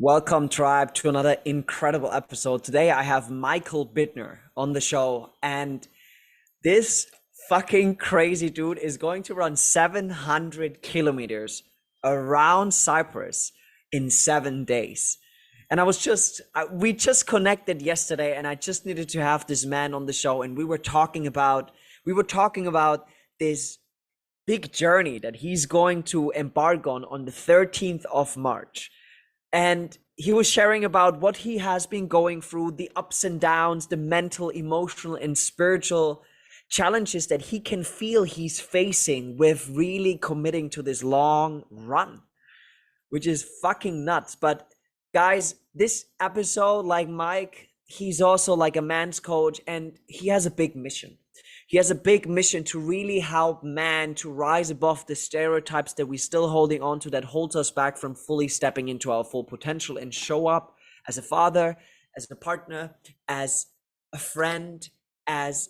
Welcome, tribe, to another incredible episode. Today, I have Michael Bittner on the show, and this fucking crazy dude is going to run 700 kilometers around Cyprus in 7 days. And we just connected yesterday, and I just needed to have this man on the show, and we were talking about this big journey that he's going to embark on the 13th of March. And he was sharing about what he has been going through, the ups and downs, the mental, emotional, and spiritual challenges that he can feel he's facing with really committing to this long run, which is fucking nuts. But guys, this episode, like Mike, he's also like a man's coach, and he has a big mission. He has a big mission to really help man to rise above the stereotypes that we're still holding on to, that holds us back from fully stepping into our full potential and show up as a father, as a partner, as a friend, as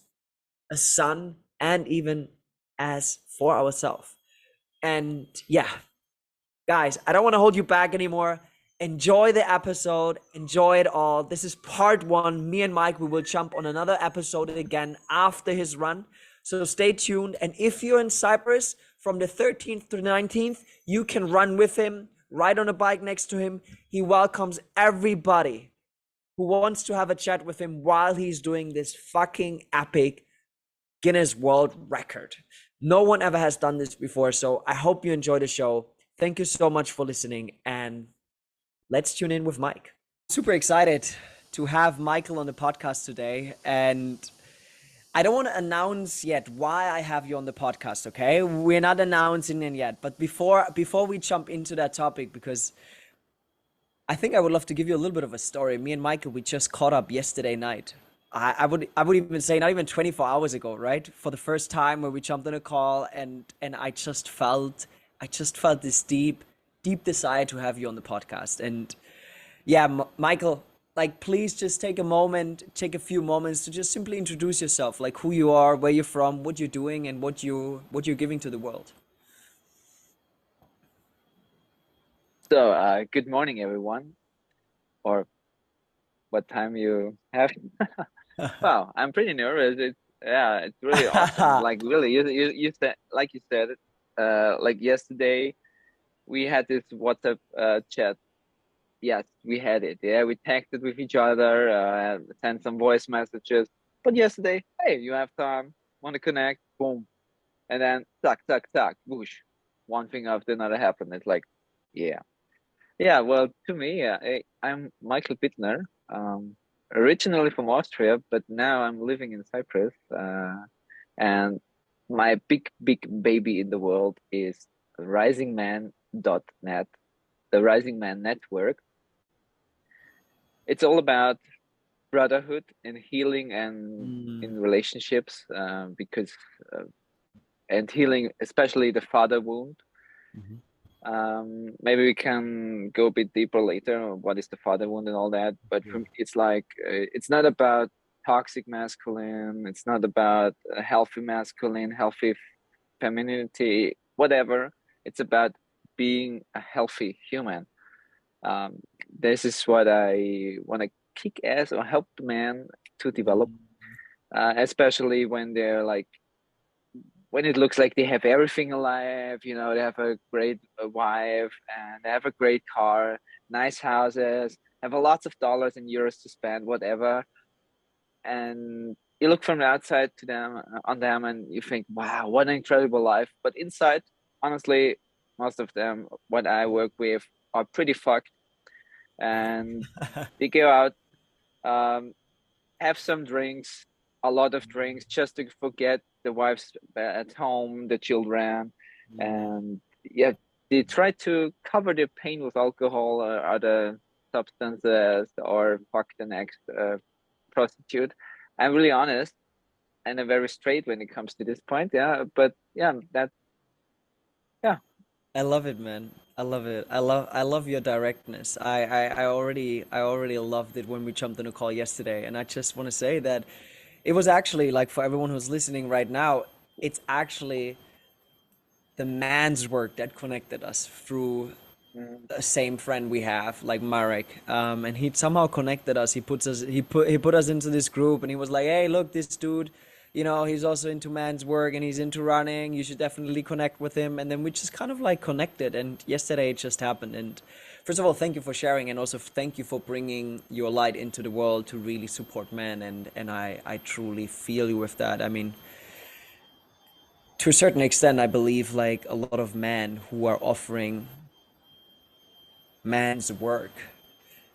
a son, and even as for ourselves. And yeah, guys, I don't want to hold you back anymore. Enjoy the episode. Enjoy it all. This is part one. Me and Mike, we will jump on another episode again after his run. So stay tuned. And if you're in Cyprus from the 13th to the 19th, you can run with him, ride on a bike next to him. He welcomes everybody who wants to have a chat with him while he's doing this fucking epic Guinness World Record. No one ever has done this before. So I hope you enjoy the show. Thank you so much for listening, and let's tune in with Mike. Super excited to have Michael on the podcast today. And I don't want to announce yet why I have you on the podcast, okay? We're not announcing it yet. But before we jump into that topic, because I think I would love to give you a little bit of a story. Me and Michael, we just caught up yesterday night. I would even say not even 24 hours ago, right? For the first time, where we jumped on a call, and I just felt this deep desire to have you on the podcast. And yeah, Michael, like, please just take a few moments to just simply introduce yourself, like who you are, where you're from, what you're doing, and what you're giving to the world. So, good morning, everyone, or what time you have. Wow, I'm pretty nervous. It's really awesome. Like really, you said, like you said, like yesterday we had this WhatsApp chat. Yes, we had it. Yeah, we texted with each other, sent some voice messages. But yesterday, hey, you have time? Want to connect? Boom, and then tuck, whoosh, one thing after another happened. It's like, yeah. Yeah, well, to me, I'm Michael Bittner, originally from Austria, but now I'm living in Cyprus. And my big baby in the world is risingman.net, the Rising Man Network. It's all about brotherhood and healing and in relationships, because and healing, especially the father wound. Maybe we can go a bit deeper later on what is the father wound and all that, but for me, it's like it's not about toxic masculine, it's not about healthy masculine, healthy femininity, whatever. It's about being a healthy human. This is what I want to kick ass or help the man to develop, especially when they're like, when it looks like they have everything in life, they have a great wife, and they have a great car, nice houses, have a lots of dollars and euros to spend, whatever. And you look from the outside to them, on them, and you think, wow, what an incredible life. But inside, honestly, most of them, what I work with, are pretty fucked. And they go out, have some drinks, a lot of drinks, just to forget the wives at home, the children, and yeah, they try to cover their pain with alcohol or other substances, or fuck the next prostitute. I'm really honest and I'm very straight when it comes to this point. Yeah, but yeah, yeah. I love it, man. I love it. I love your directness. I already loved it when we jumped on a call yesterday, and I just want to say that it was actually, like, for everyone who's listening right now, it's actually the man's work that connected us through Mm. same friend we have, like Marek, and he somehow connected us. He put us into this group, and he was like, "Hey, look, this dude, he's also into man's work and he's into running. You should definitely connect with him." And then we just kind of like connected. And yesterday it just happened. And first of all, thank you for sharing, and also thank you for bringing your light into the world to really support men. And I truly feel you with that. I mean, to a certain extent, I believe like a lot of men who are offering man's work,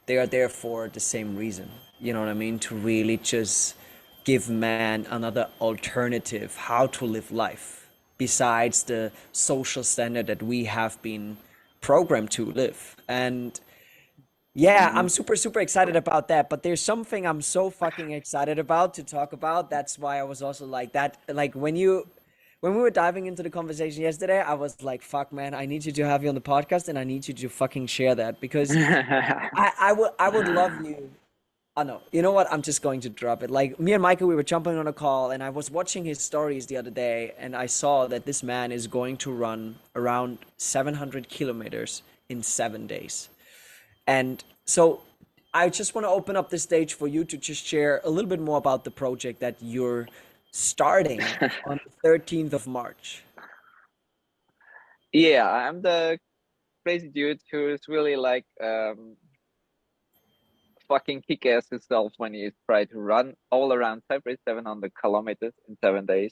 they are there for the same reason. You know what I mean? To really just give man another alternative how to live life besides the social standard that we have been programmed to live. And yeah, Mhm. I'm super, super excited about that. But there's something I'm so fucking excited about to talk about. That's why I was also like that. Like when we were diving into the conversation yesterday, I was like, fuck, man, I need you to have you on the podcast and I need you to fucking share that because I would love you. Oh no, you know what? I'm just going to drop it. Like me and Michael, we were jumping on a call, and I was watching his stories the other day, and I saw that this man is going to run around 700 kilometers in 7 days. And so I just want to open up the stage for you to just share a little bit more about the project that you're starting on the 13th of March. Yeah, I'm the crazy dude who's really like fucking kick-ass himself when he tried to run all around Cyprus 700 kilometers in 7 days.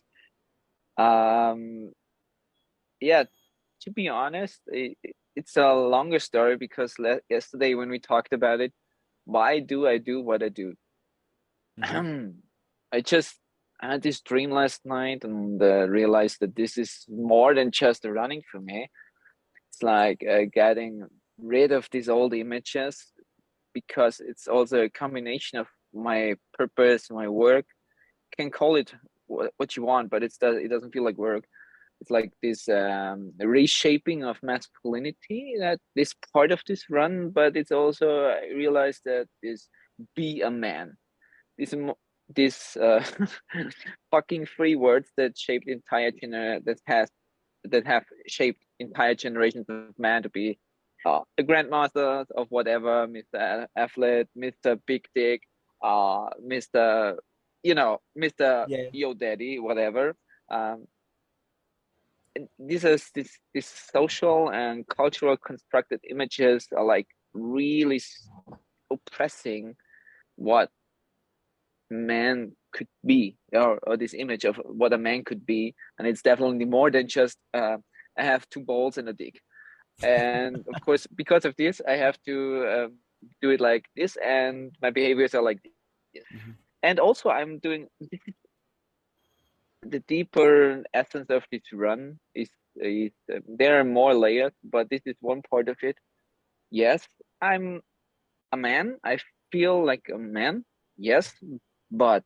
Um, yeah, to be honest, it's a longer story because yesterday when we talked about it, why do I do what I do? Mm-hmm. I just had this dream last night and realized that this is more than just running for me. It's like getting rid of these old images because it's also a combination of my purpose, my work. You can call it what you want, but it doesn't feel like work. It's like this reshaping of masculinity that is part of this run, but it's also I realized that is be a man. This this fucking three words that shaped entire that have shaped entire generations of man to be the grandmasters of whatever, Mr. Athlete, Mr. Big Dick, Mr. Mr. Yeah. Yo Daddy, whatever. Um, this social and cultural constructed images are like really oppressing what man could be, or this image of what a man could be, and it's definitely more than just I have two balls and a dick. And of course, because of this, I have to do it like this, and my behaviors are like this. Mhm. And also, I'm doing the deeper essence of this run is there are more layers, but this is one part of it. Yes, I'm a man. I feel like a man. Yes, but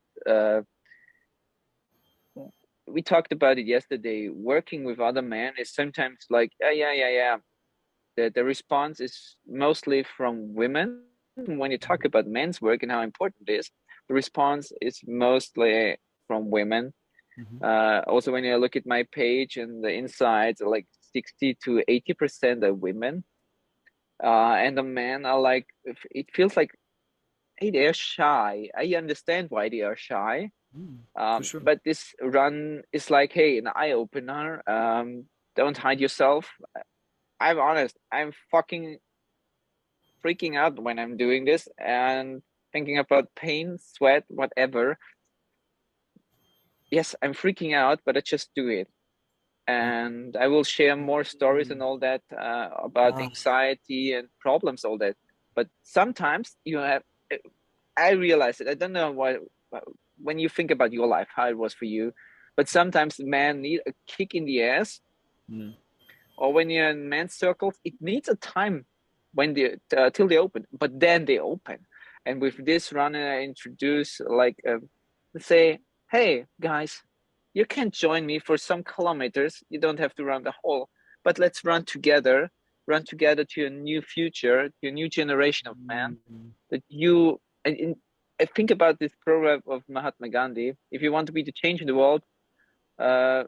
we talked about it yesterday. Working with other men is sometimes like, yeah. The response is mostly from women. When you talk about men's work and how important it is, the response is mostly from women. Mhm. Also, when you look at my page and the insights, like 60 to 80% are women. And the men are like, it feels like, hey, they're shy. I understand why they are shy. Mm, for sure. But this run is like, hey, an eye opener. Don't hide yourself. I'm honest. I'm fucking freaking out when I'm doing this and thinking about pain, sweat, whatever. Yes, I'm freaking out, but I just do it. And I will share more stories and all that about Ah, anxiety and problems, all that. But sometimes you have, I realize it. I don't know why, when you think about your life, how it was for you, but sometimes men need a kick in the ass, mm, or when you're in men's circles, it needs a time when they till they open, but then they open. And with this run, I introduce like, let's say, hey guys, you can join me for some kilometers. You don't have to run the whole, but let's run together to a new future, to a new generation of man. mm, That you and I think about this proverb of Mahatma Gandhi: if you want to be the change in the world, uh,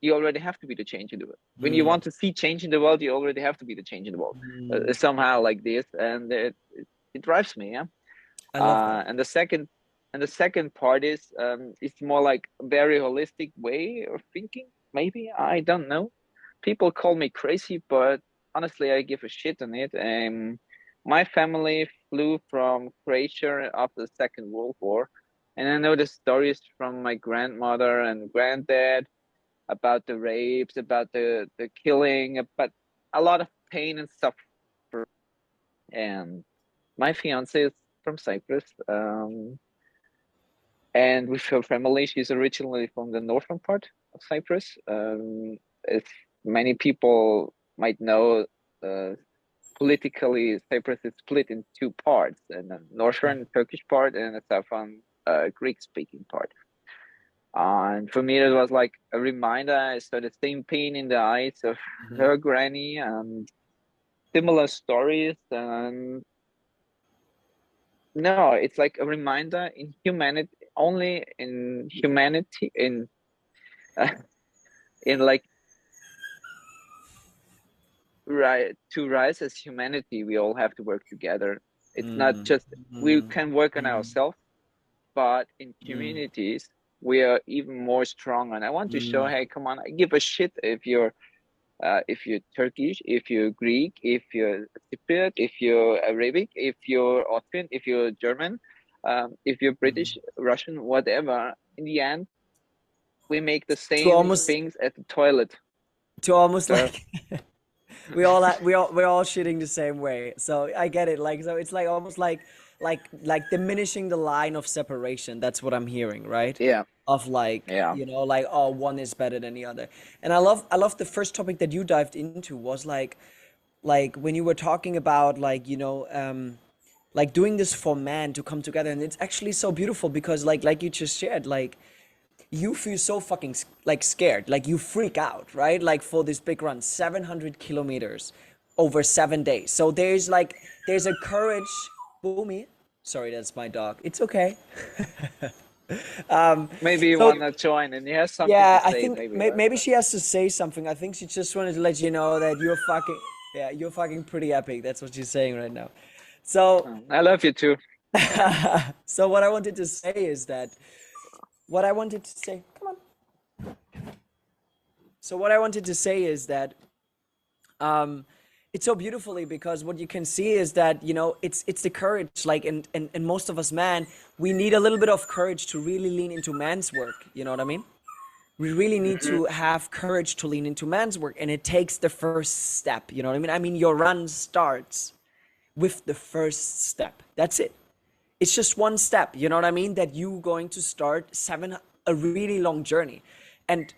you already have to be the change in the world. When you want to see change in the world, you already have to be the change in the world, somehow like this, and it drives me. Yeah. I love that. And the second part is it's more like a very holistic way of thinking. Maybe, I don't know. People call me crazy, but honestly, I give a shit on it. My family flew from Croatia after the Second World War, and I know the stories from my grandmother and granddad about the rapes, about the killing, about a lot of pain and suffering. And my fiance is from Cyprus, and with her family, she's originally from the northern part of Cyprus. As many people might know, politically, Cyprus is split in two parts: and a northern Turkish part and a southern Greek-speaking part. And for me, it was like a reminder. I saw the same pain in the eyes of her granny and similar stories. And no, it's like a reminder in humanity, only in humanity, in like to rise as humanity, we all have to work together. It's not just we can work on ourselves, but in communities we are even more strong. And I want to show, hey, come on, I give a shit if you're Turkish, if you're Greek, if you're Cypriot, if you're Arabic, if you're Austrian, if you're German, if you're British, Russian, whatever. In the end, we make the To same almost things at the toilet. So like we're all shitting the same way. So I get it. Like, so it's like almost like diminishing the line of separation. That's what I'm hearing, right? yeah, Of like, yeah, like, oh, one is better than the other. And I love the first topic that you dived into was like when you were talking about like, like doing this for man to come together. And it's actually so beautiful because like you just shared, like you feel so fucking like scared, like you freak out, right? Like for this big run, 700 kilometers over 7 days. So there's a courage. Boomy, sorry, that's my dog. It's okay. maybe you So wanna join and you have something to yeah, I say, think maybe, right? maybe she has to say something. I think she just wanted to let you know that you're fucking, yeah, you're fucking pretty epic. That's what she's saying right now. So I love you too. so what I wanted to say is that what I wanted to say, come on. So what I wanted to say is that it's so beautifully because what you can see is that it's the courage, like, and most of us, man, we need a little bit of courage to really lean into man's work. You know what I mean? We really need to have courage to lean into man's work, and it takes the first step. You know what I mean? I mean, your run starts with the first step. That's it. It's just one step. You know what I mean? That you going to start a really long journey, and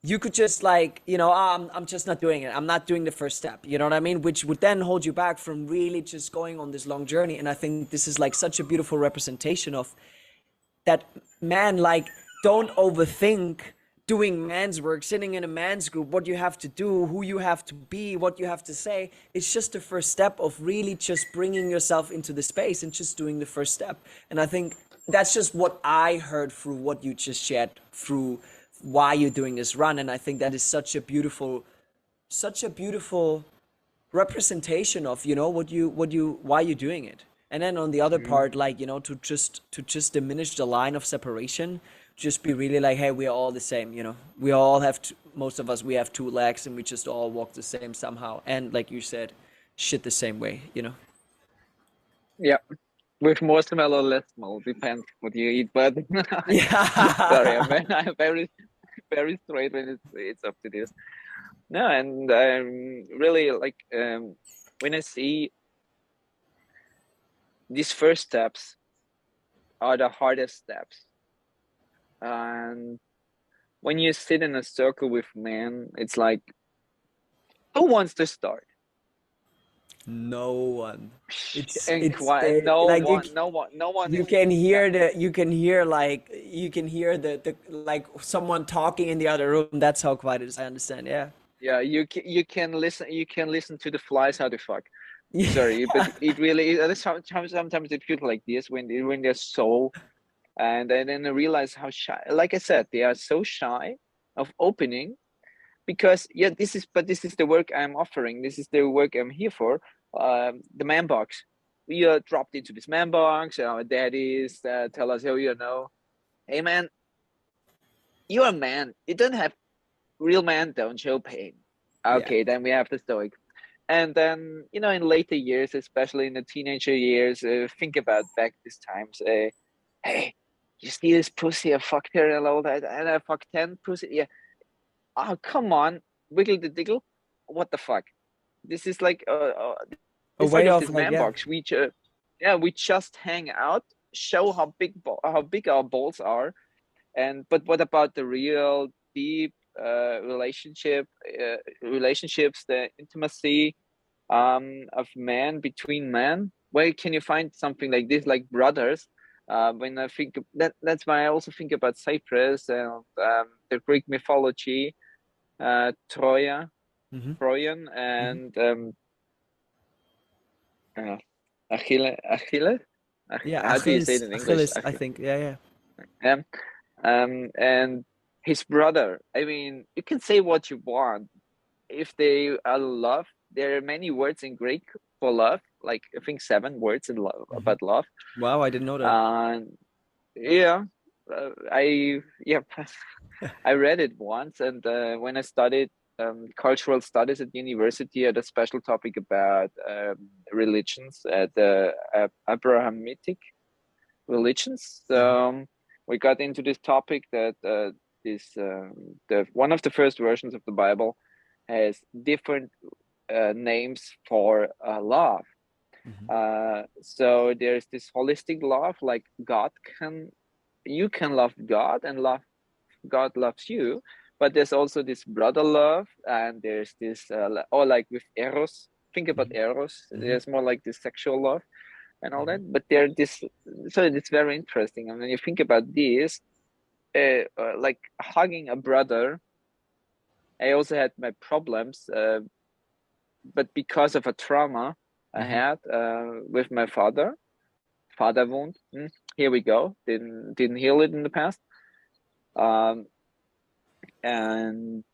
you could just like, I'm just not doing it. I'm not doing the first step. You know what I mean? Which would then hold you back from really just going on this long journey. And I think this is like such a beautiful representation of that, man. Like, don't overthink doing man's work, sitting in a man's group, what you have to do, who you have to be, what you have to say. It's just the first step of really just bringing yourself into the space and just doing the first step. And I think that's just what I heard through what you just shared through why you're doing this run. And I think that is such a beautiful representation of why you're doing it. And then on the other part, like, to just diminish the line of separation, just be really like, hey, we're all the same. We all have most of us, we have two legs and we just all walk the same somehow, and like you said, shit the same way. Yeah, with more smell or less smell, depends what you eat. But sorry, Yeah. I'm very very straight when it's up to this. No, and really like when I see these first steps are the hardest steps, and when you sit in a circle with men, it's like, who wants to start? No one. And It's quiet, no like one, no one, no one you is. can Yeah, hear the like someone talking in the other room. That's how quiet it is. I understand. Yeah. yeah. You can listen. You can listen to the flies how they fuck. Sorry, but Yeah. it really is. Sometimes it feels like this when they're so, and then I realize how shy. Like I said, they are so shy of opening, because yeah, this is the work I'm offering. This is the work I'm here for. The man box. We are dropped into this man box. Our daddies tell us, oh, hey man, you're a man. You don't have real men don't show pain. Yeah. Okay, then we have the stoic. And then, in later years, especially in the teenager years, think about back these times. Hey, you see this pussy? I fucked her and all that, and I fucked 10 pussy. Yeah. Oh, come on, wiggle the diggle. What the fuck? This is like A this part way of of this like, man yeah. box. We just hang out, show how big our balls are, but what about the real deep relationships, the intimacy of man between men? Where can you find something like this, like brothers? When I think that's why I also think about Cyprus and the Greek mythology, Troya, Mm-hmm. Trojan, Mm-hmm. and uh, Achille. Yeah, How do you say it in English? Achilles, I think. Yeah, yeah. Um, and his brother. I mean, you can say what you want. If they are love, there are many words in Greek for love. Like I think 7 words in love Mm-hmm. about love. Wow, I didn't know that. Yeah, I yeah, I read it once, and when I studied cultural studies at university, I had a special topic about religions, the Abrahamic religions. We got into this topic that the one of the first versions of the Bible has different names for love. Mm-hmm. So there's this holistic love, like you can love God and God loves you, but there's also this brother love, and there's this or like with eros. Think about eros. Mm-hmm. There's more like this sexual love and all Mm-hmm. that, but there this so it's very interesting. And when you think about this, like hugging a brother, I also had my problems, but because of a trauma I Mm-hmm. had with my father wound. Here we go. Didn't heal it in the past, um, and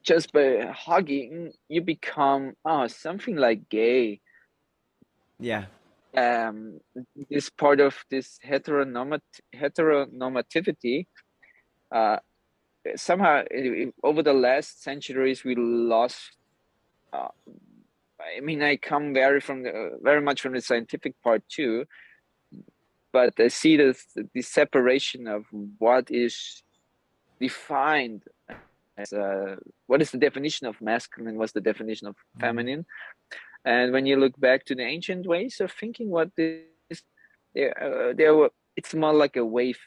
just by hugging, you become something like gay. Yeah. Um, this part of this heteronormativity. Uh, Somehow over the last centuries we lost. Uh, I mean, I come very much from the scientific part too, but I see the separation of what is defined as what is the definition of masculine, what's the definition of Mm-hmm. feminine, and when you look back to the ancient ways of thinking, what is there were it's more like a wave.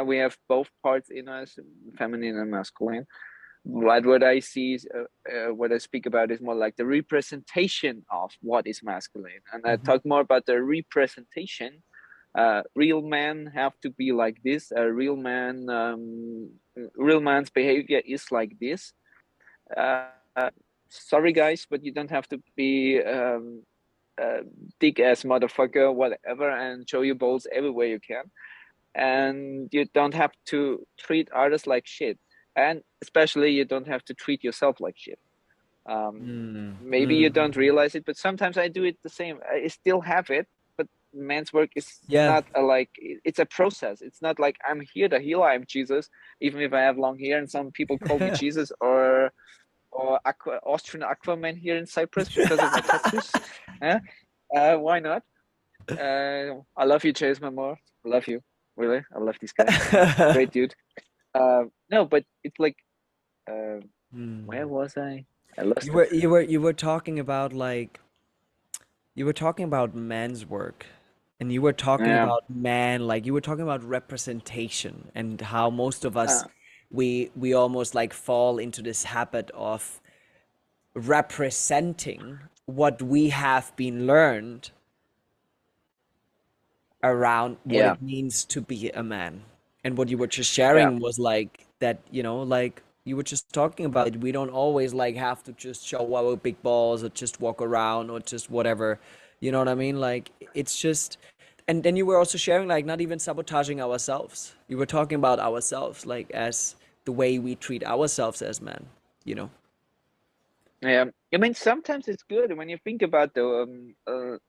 We have both parts in us, feminine and masculine. But what I see is what I speak about is more like the representation of what is masculine, and I Mm-hmm. talk more about the representation. Real men have to be like this. Real man's behavior is like this. Uh, Sorry guys, but you don't have to be dick ass motherfucker, whatever, and show your balls everywhere you can. And you don't have to treat others like shit, and especially you don't have to treat yourself like shit. Maybe you Mm-hmm. don't realize it, but sometimes I do it the same. I still have it, but man's work is Yeah. not it's a process. It's not like I'm here to heal, I'm Jesus, even if I have long hair and some people call me Jesus, or Austrian Aquaman here in Cyprus because of my tattoos. Yeah? Why not? I love you, Chase Mamor. I love you. Really, I love this guy. Great dude. No, but it's like, where Hmm. was I? I lost You it. were you were talking about like you were talking about man's work, and you were talking Yeah. about man, like you were talking about representation and how most of us Uh, we almost like fall into this habit of representing what we have been learned around what yeah. it means to be a man. And what you were just Yeah. sharing was like that, like you were just talking about it. We don't always like have to just show our big balls or just walk around or just whatever. You know what I mean? Like it's just, and then you were also sharing like not even sabotaging ourselves. You were talking about ourselves like as the way we treat ourselves as men. you know. Yeah, I mean sometimes it's good when you think about the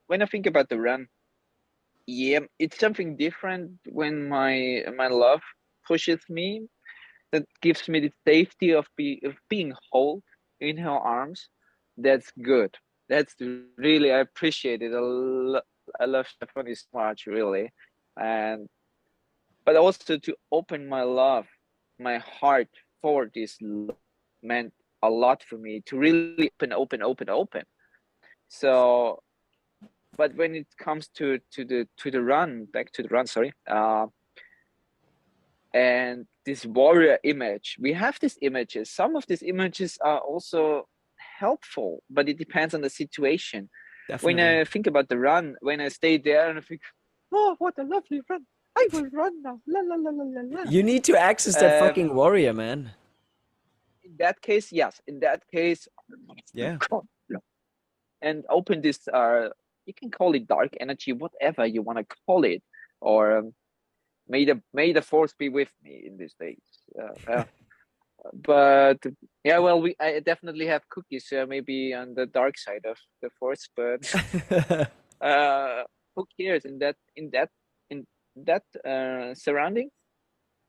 when I think about the run. Yeah, it's something different when my love pushes me. That gives me the safety of being whole in her arms. That's good. That's really, I appreciate it. I love Stephanie so much, really, and but also to open my love, my heart for this love meant a lot for me to really open. So, but when it comes to the run, back to the run, sorry, and this warrior image, we have these images. Some of these images are also helpful, but it depends on the situation. When Definitely. I think about the run, when I stay there and I think, oh, what a lovely run, I will run now, la la la la la You need to access that la. fucking warrior, man. In that case, yes. In that case, Yeah. and open this. You can call it dark energy, whatever you want to call it, or may the force be with me in these days. But yeah, well, I definitely have cookies, maybe on the dark side of the force, but who cares? In that surrounding,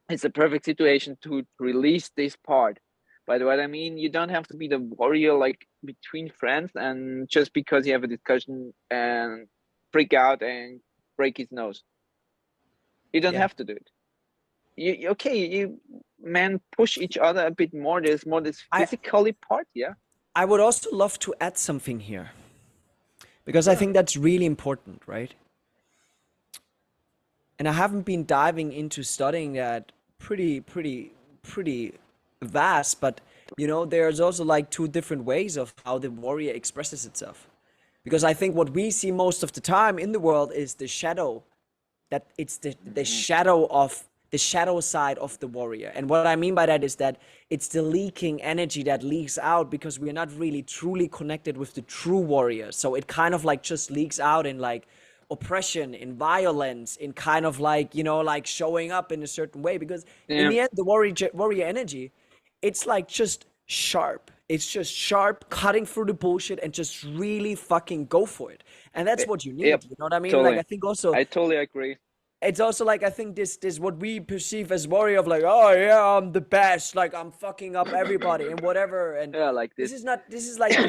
it's a perfect situation to release this part. But what I mean, you don't have to be the warrior like between friends, and just because you have a discussion and freak out and break his nose, you don't Yeah. have to do it. You men push each other a bit more. There's more this I physically part, yeah. I would also love to add something here because I Sure. think that's really important, right? And I haven't been diving into studying that pretty vast, but you know, there's also like two different ways of how the warrior expresses itself. Because I think what we see most of the time in the world is the shadow, that it's the Mhm. shadow of the shadow side of the warrior. And what I mean by that is that it's the leaking energy that leaks out because we're not really truly connected with the true warrior. So it kind of like just leaks out in like oppression, in violence, in kind of like, you know, like showing up in a certain way. Because in Yeah, the end, the warrior energy, it's like just sharp. It's just sharp, cutting through the bullshit and just really fucking go for it. And that's eh, what you yep, need. You know what I mean? Like totally. I think also I totally agree. it's also like I think this what we perceive as warrior of like, oh yeah, I'm the best, like I'm fucking up everybody and whatever. And Yeah, like this this. is not, this is like the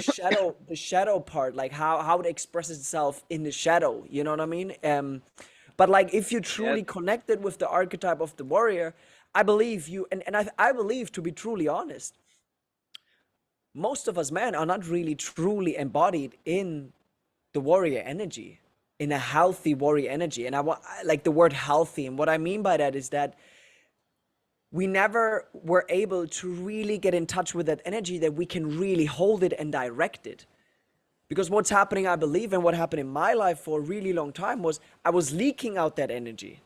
shadow part, like how it expresses itself in the shadow, you know what I mean? But like if you Yeah, truly connected with the archetype of the warrior, I believe you, and I believe, to be truly honest, most of us men are not really truly embodied in the warrior energy, in a healthy warrior energy. And I want, like, the word healthy, and what I mean by that is that we never were able to really get in touch with that energy, that we can really hold it and direct it. Because what's happening, I believe, and what happened in my life for a really long time was I was leaking out that energy.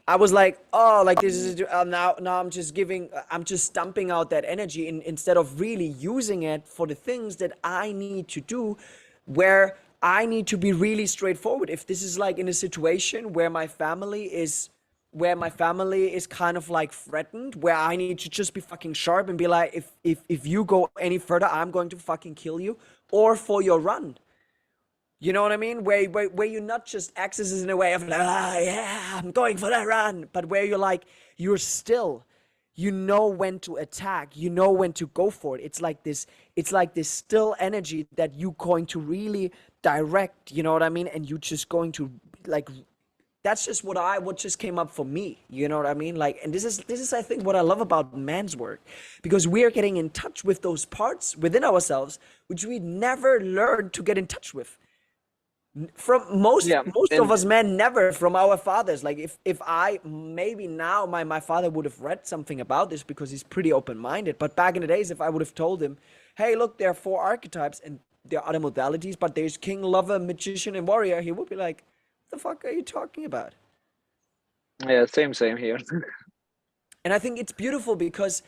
I was like, oh, like this mm, is now I'm just dumping out that energy instead of really using it for the things that I need to do, where I need to be really straightforward. If this is like in a situation where my family is kind of like threatened, where I need to just be fucking sharp and be like, if you go any further, I'm going to fucking kill you, or for your run. You know what I mean? Where you're not just accesses in a way of like, ah, yeah, I'm going for that run, but where you're like, you're still, you know when to attack, you know when to go for it. It's like this still energy that you're going to really direct, you know what I mean? And you just going to like, that's just what just came up for me. You know what I mean? Like, and this is I think what I love about man's work, because we are getting in touch with those parts within ourselves which we never learned to get in touch with from most yeah, most of and us men, never from our fathers. Like if I maybe now my father would have read something about this because he's pretty open-minded, but back in the days, if I would have told him, hey, look, there are four archetypes and there are other modalities, but there's king, lover, magician, and warrior, he would be like, what the fuck are you talking about? yeah, same here. And I think it's beautiful because,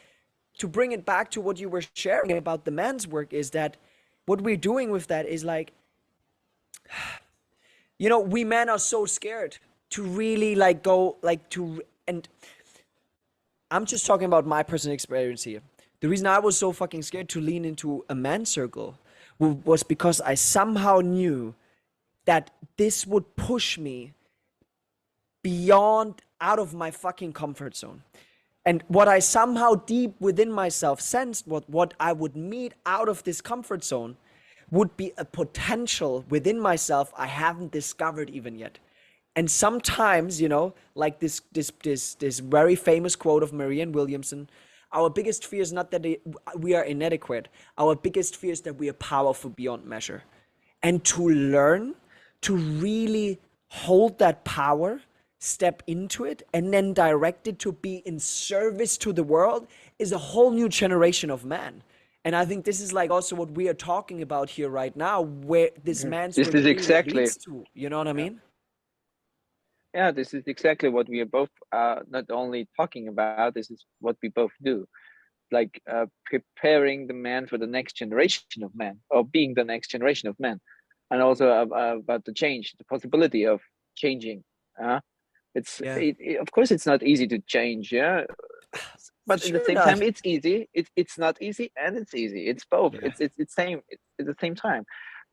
to bring it back to what you were sharing about the man's work, is that what we're doing with that is like, you know, we men are so scared to really like go like to, and I'm just talking about my personal experience here, The reason I was so fucking scared to lean into a man's circle was because I somehow knew that this would push me beyond out of my fucking comfort zone. And what I somehow deep within myself sensed what I would meet out of this comfort zone would be a potential within myself I haven't discovered even yet. And sometimes, you know, like this very famous quote of Marianne Williamson, our biggest fear is not that we are inadequate. Our biggest fear is that we are powerful beyond measure. And to learn to really hold that power, step into it, and then direct it to be in service to the world is a whole new generation of man. And I think this is like also what we are talking about here right now, where this man's This really is exactly, leads to. You know what I yeah. mean? Yeah, this is exactly what we are both not only talking about, this is what we both do. Like preparing the man for the next generation of men, or being the next generation of men, and also about the change, the possibility of changing. Yeah. Of course it's not easy to change, yeah, For but at the sure same time not. it's easy. It's not easy and it's easy. It's both. Yeah. It's same. It's at the same time.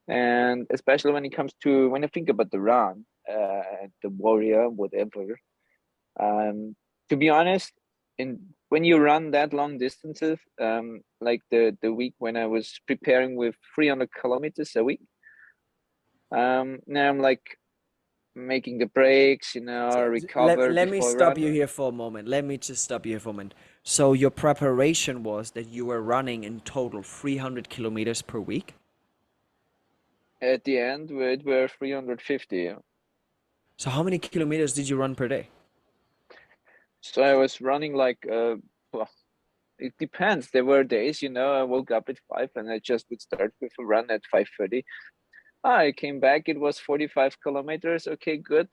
And especially when it comes to, when I think about the run, the warrior, whatever. To be honest, in when you run that long distances, like the week when I was preparing with 300 kilometers a week, now I'm like making the breaks, Let, recover let me before I stop run. you here for a moment. Let me just stop you here for a moment. So your preparation was that you were running in total 300 kilometers per week? At the end, we were 350. So how many kilometers did you run per day? So I was running like well, it depends. There were days, I woke up at 5 and I just would start with a run at 5:30. I came back, it was 45 kilometers. Okay, good.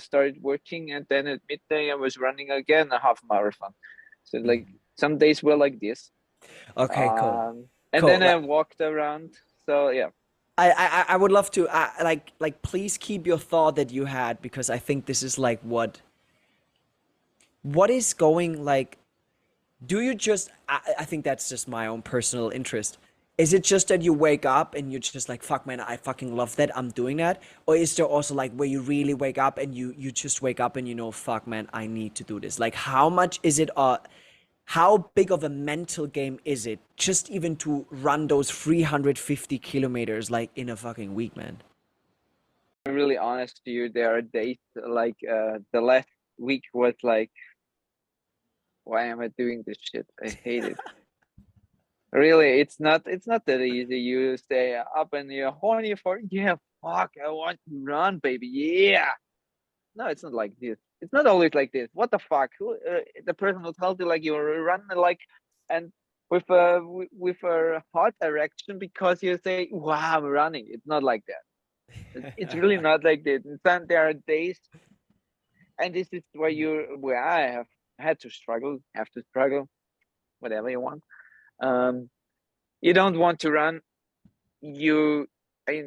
Started working, and then at midday I was running again a half marathon. So like Mhm. some days were like this. Okay, cool. And Cool. then I walked around. So yeah. I would love to like please keep your thought that you had because I think this is like what is going like do you just I think that's just my own personal interest. Is it just that you wake up and you're just like fuck man I fucking love that I'm doing that, or is there also like where you really wake up and you just wake up and you know fuck man I need to do this? Like how much is it how big of a mental game is it just even to run those 350 kilometers like in a fucking week, man? I'm really honest to you, there are days like the last week was like, why am I doing this shit? I hate it. Really, it's not that easy. You stay up and you're horny for, yeah, fuck, I want to run, baby. Yeah. No, it's not like this. It's not always like this. What the fuck? The person who tells you like you're running like, and with a heart erection because you say, "Wow, I'm running." It's not like that. It's really not like that. And then there are days, and this is where I have had to struggle, have to struggle, whatever you want. Um, you don't want to run. You, I,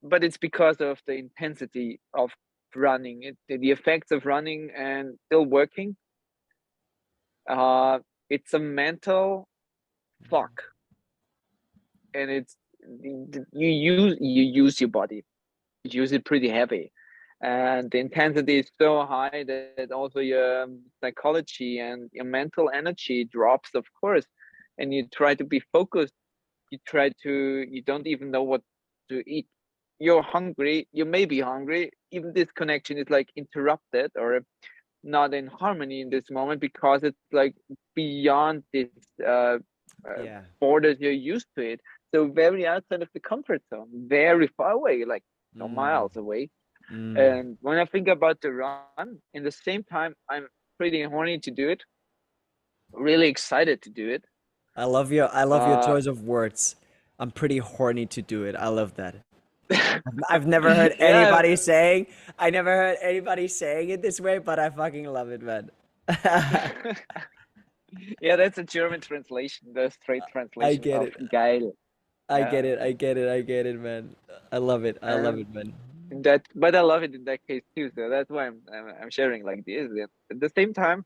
but it's because of the intensity of running, the effects of running and still working. Uh, it's a mental fuck, and you use your body, you use it pretty heavy, and the intensity is so high that also your psychology and your mental energy drops, of course, and you try to be focused. You don't even know what to eat. You're hungry, you may be hungry, even this connection is like interrupted or not in harmony in this moment because it's like beyond this uh, uh, Yeah. borders you're used to it. So very outside of the comfort zone, very far away, like Mm, miles away. mm. And when I think about the run, in the same time, I'm pretty horny to do it, really excited to do it. I love your Uh, choice of words. I'm pretty horny to do it. I love that. I've never heard yeah, anybody saying I never heard anybody saying it this way, but I fucking love it, man. yeah, that's a German translation, the straight I translation get of it. geil. I Yeah. get it. I get it. I get it, man. I love it. I love And it, man. but I love it in that case too. So that's why I'm sharing like this. At the same time,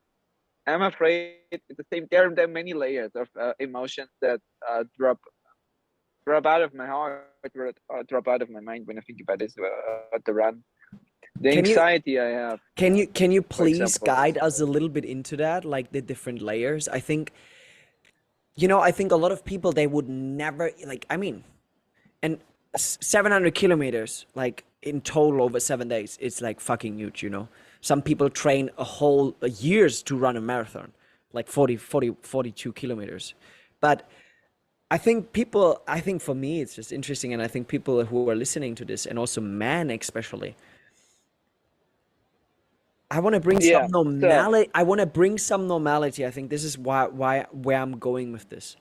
I'm afraid at the same. There are many layers of emotions that drop out of my heart, drop out of my mind when I think about this the run. The Can you anxiety I have, can you for please example. guide us a little bit into that, like the different layers? I think, I think a lot of people, they would never, like, I mean, and 700 kilometers, like in total over 7 days, it's like fucking huge. Some people train a years to run a marathon, like 42 kilometers. But I think for me, it's just interesting. And I think people who are listening to this, and also men especially, I want to bring some Yeah. So normality. I want to bring some normality. I think this is where I'm going with this.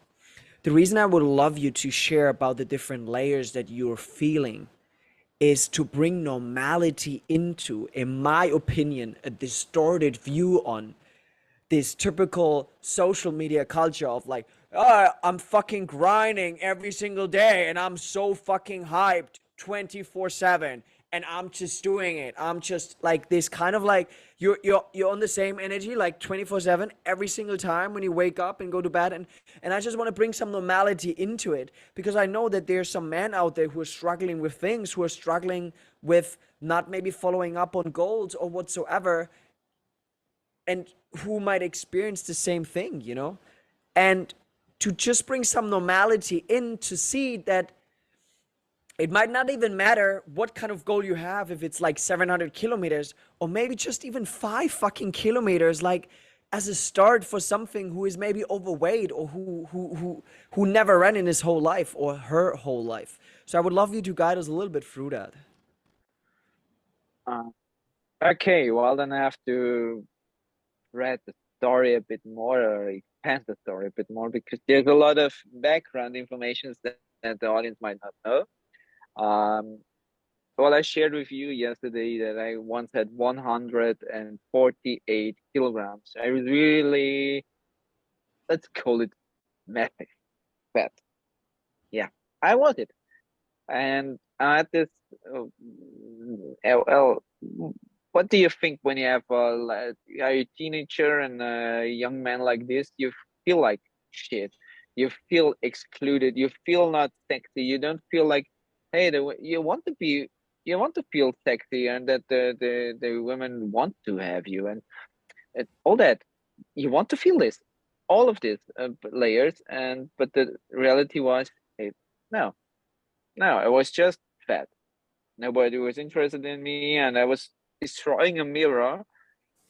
The reason I would love you to share about the different layers that you're feeling is to bring normality into, in my opinion, a distorted view on this typical social media culture of like, oh, I'm fucking grinding every single day and I'm so fucking hyped 24/7 and I'm just doing it. I'm just like this kind of like you're on the same energy like 24/7 every single time when you wake up and go to bed, and I just want to bring some normality into it because I know that there's some men out there who are struggling with things, who are struggling with not maybe following up on goals or whatsoever, and who might experience the same thing. And to just bring some normality in, to see that it might not even matter what kind of goal you have, if it's like 700 kilometers or maybe just even 5 fucking kilometers, like as a start for something who is maybe overweight or who never ran in his whole life or her whole life. So I would love you to guide us a little bit through that. uh, okay, well then I have to read the story a bit more or expand the story a bit more because there's a lot of background information that the audience might not know. Um, well, I shared with you yesterday that I once had 148 kilograms. I was really, let's call it massive fat. Yeah, I was it. And at this, well, what do you think when you have a teenager and a young man like this? You feel like shit. You feel excluded. You feel not sexy. You don't feel like, hey, you want to be, you want to feel sexy, and that the women want to have you, and all that. You want to feel this, all of these layers, and but the reality was, hey, no, no, I was just fat. Nobody was interested in me, and I was destroying a mirror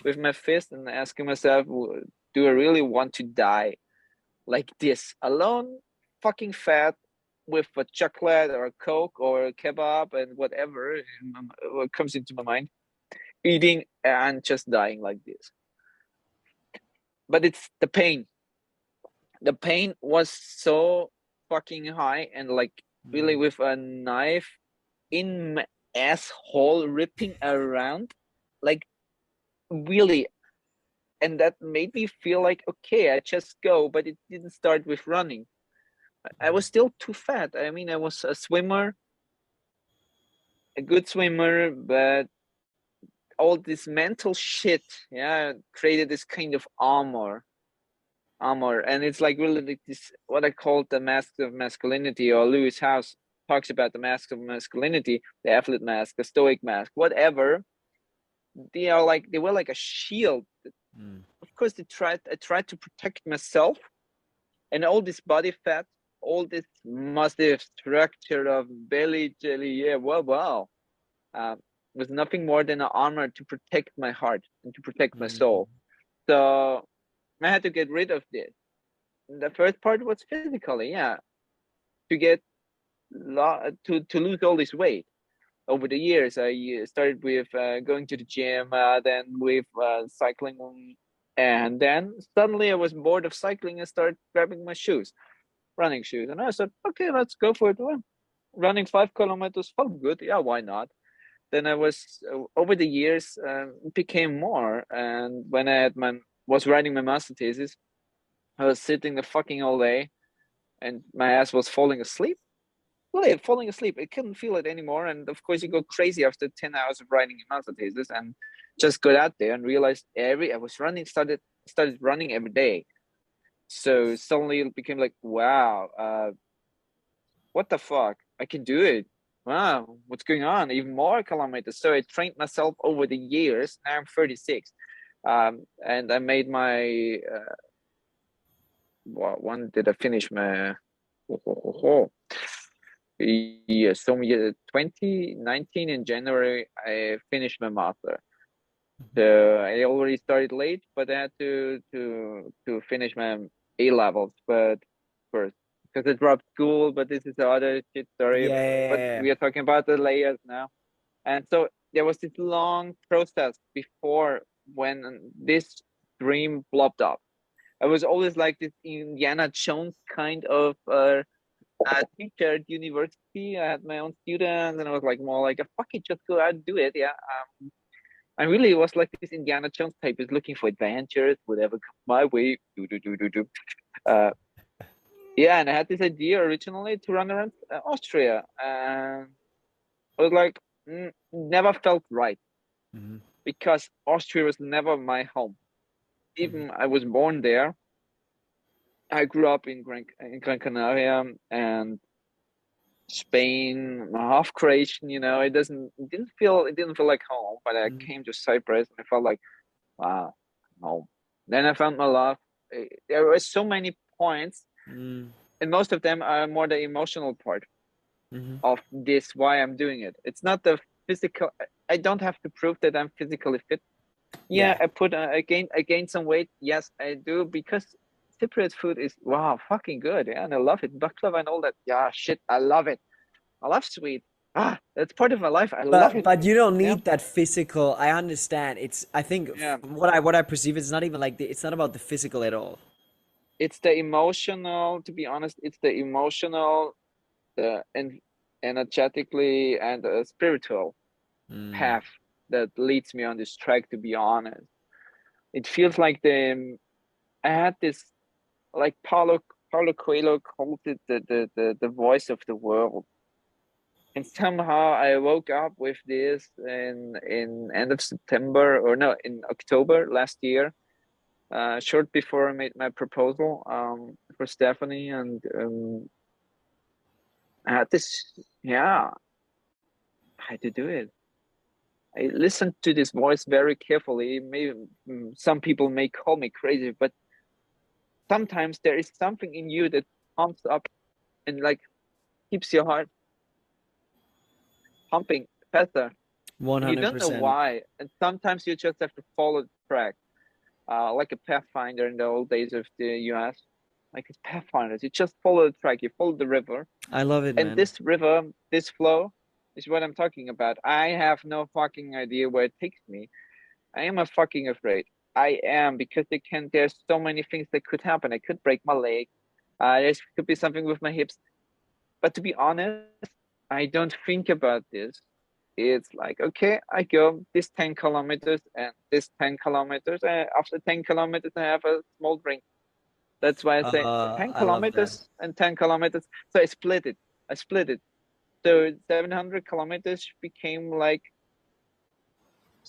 with my fist and asking myself, do I really want to die like this alone, fucking fat, with a chocolate or a Coke or a kebab and whatever what comes into my mind, eating and just dying like this. But it's the pain. The pain was so fucking high, and like really with a knife in my asshole ripping around, like really. And that made me feel like, okay, I just go, but it didn't start with running. I was still too fat. I mean, I was a swimmer, a good swimmer, but all this mental shit, yeah, created this kind of armor. And it's like really like this, what I call the mask of masculinity, or Lewis House talks about the mask of masculinity, the athlete mask, the stoic mask, whatever. They were like a shield. Mm. Of course, I tried to protect myself, and all this body fat, all this massive structure of belly jelly, yeah, wow, uh, was nothing more than an armor to protect my heart and to protect my soul. So I had to get rid of this. The first part was physically, yeah, to get to lose all this weight. Over the years, I started with going to the gym, then with cycling, and then suddenly I was bored of cycling and started grabbing my shoes, running shoes, and I said, okay, let's go for it. Well, running 5 kilometers felt good. Yeah, why not? Then I was over the years became more, and when was writing my master thesis, I was sitting the fucking all day, and my ass was falling asleep. Well, yeah, falling asleep. I couldn't feel it anymore, and of course, you go crazy after 10 hours of writing a master thesis, and just got out there and realized I was running, started started running every day. So suddenly it became like, wow, what the fuck? I can do it. Wow, what's going on? Even more kilometers. So I trained myself over the years. Now I'm 36. And I made my, when did I finish my, yeah, so 2019 in January, I finished my master. So I already started late, but I had to finish my A levels, but first because I dropped school. But this is the other shit story. But Yeah. we are talking about the layers now, and so there was this long process before when this dream blopped up. I was always like this Indiana Jones kind of teacher at university. I had my own students, and I was like more like, "Fuck it, just go out and do it." Yeah. I really was like this Indiana Jones type, is looking for adventures, whatever comes my way. Do. Uh, yeah, and I had this idea originally to run around Austria, and I was like, never felt right Mhm. because Austria was never my home. Mhm. Even I was born there. I grew up in Gran Canaria and Spain, half Croatian. It didn't feel like home. But I Mhm. came to Cyprus and I felt like, wow, home. Then I found my love. There were so many points, Mhm. and most of them are more the emotional part Mhm. of this. Why I'm doing it. It's not the physical. I don't have to prove that I'm physically fit. Yeah, Yeah. I gained some weight. Yes, I do because Cypriot food is wow, fucking good. Yeah, and I love it. Baklava and all that. Yeah, shit, I love it. I love sweet. That's part of my life. I love But it. but you don't Yeah, need that physical. I understand. I think yeah. what I perceive, it's not even like it's not about the physical at all. It's the emotional. To be honest, it's the emotional, and energetically and spiritual Mm. path that leads me on this track. To be honest, it feels like I had this, like Paulo Coelho called it, the voice of the world. And somehow I woke up with this in end of September, or no, in October last year, short before I made my proposal for Stephanie. And I had this, yeah, I had to do it. I listened to this voice very carefully. Maybe some people may call me crazy, but sometimes there is something in you that pumps up and like keeps your heart pumping faster. And you don't know 100%. why. And sometimes you just have to follow the track, like a pathfinder in the old days of the US. Like it's pathfinders, you just follow the track, you follow the river, I love it, and man. this river, this flow, is what I'm talking about. I have no fucking idea where it takes me. I am a fucking afraid. I am, because there's so many things that could happen. I could break my leg. There could be something with my hips. But to be honest, I don't think about this. It's like, okay, I go this 10 kilometers and this 10 kilometers. And after 10 kilometers, I have a small drink. That's why I say 10 I love that. kilometers and 10 kilometers. So I split it. So 700 kilometers became like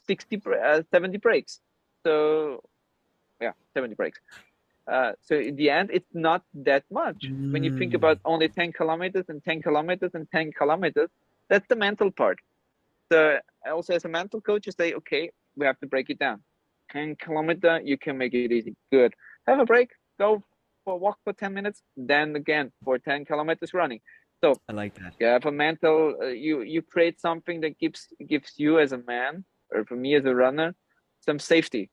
70 breaks. So yeah, 70 breaks. So in the end, it's not that much. When you think Mm. about only 10 kilometers and 10 kilometers and 10 kilometers, that's the mental part. So also as a mental coach, you say, okay, we have to break it down. 10 kilometer, you can make it easy. Good. Have a break, go for a walk for 10 minutes, then again for 10 kilometers running. So I like that. you have a mental, you create something that gives you as a man, or for me as a runner, some safety.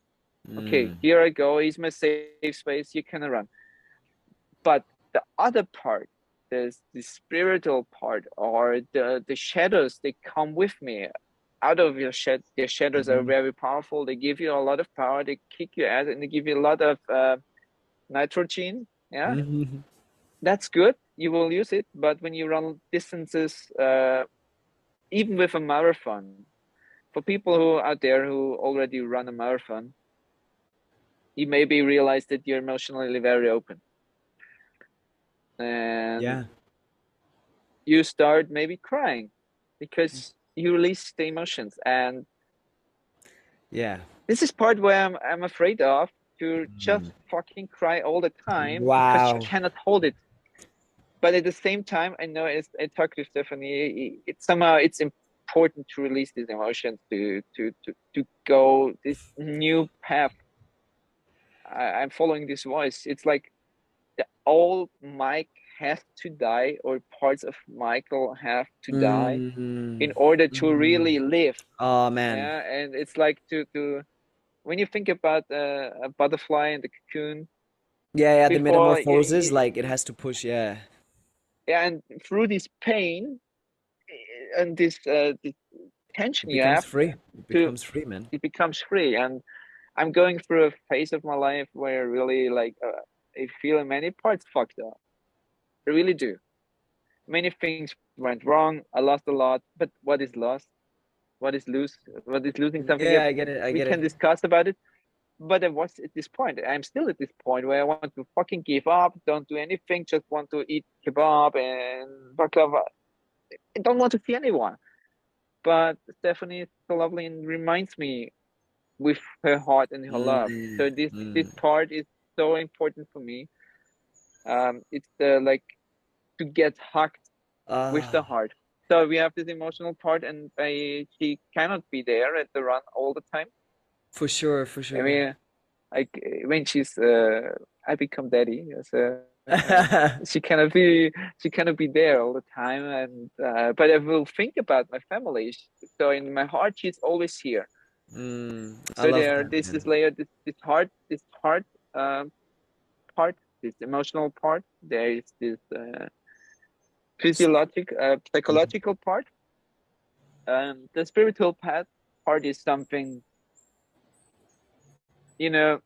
Okay, Mm. here I go. Here's my safe space. You can run. But the other part, the spiritual part, or the shadows, they come with me out of your shadows are Mhm. very powerful. They give you a lot of power. They kick your ass and they give you a lot of nitrogen. Yeah, Mhm. that's good. You will use it. But when you run distances, even with a marathon, for people who out there who already run a marathon, you maybe realize that you're emotionally very open, and Yeah. you start maybe crying because you release the emotions. And Yeah. this is part where I'm afraid of. to just fucking cry all the time because she Wow. cannot hold it. But at the same time, I know as I talked to Stephanie, it's somehow it's important to release these emotions to go this new path. I'm following this voice. It's like the old Mike has to die, or parts of Michael have to die Mm, in order to mm. really live. Oh man. Yeah, and it's like to when you think about a butterfly in the cocoon Yeah, yeah, the before, metamorphosis, like it has to push, yeah. yeah, and through this pain and this tension It you becomes have free. It to, becomes free, man. it becomes free. And I'm going through a phase of my life where really like I feel in many parts fucked up. I really do. Many things went wrong. I lost a lot, but what is lost? What is lose? What is losing something? Yeah, Yeah, I get it. I we get can it. discuss about it. But I was at this point. I'm still at this point where I want to fucking give up. Don't do anything. Just want to eat kebab and baklava. I don't want to see anyone. But Stephanie is so lovely and reminds me with her heart and her love. Mm, So this mm. part is so important for me. It's the like to get hugged with the Ah, heart. So we have this emotional part, and she cannot be there at the run all the time. for sure, for I sure. mean, like when she's I become daddy, so she cannot be there all the time, and but I will think about my family. So in my heart, she's always here. I So love there, that, this man. is layer, this heart um, part, this emotional part. There is this S- physiological, mhm. psychological part. The spiritual path part is something, you know,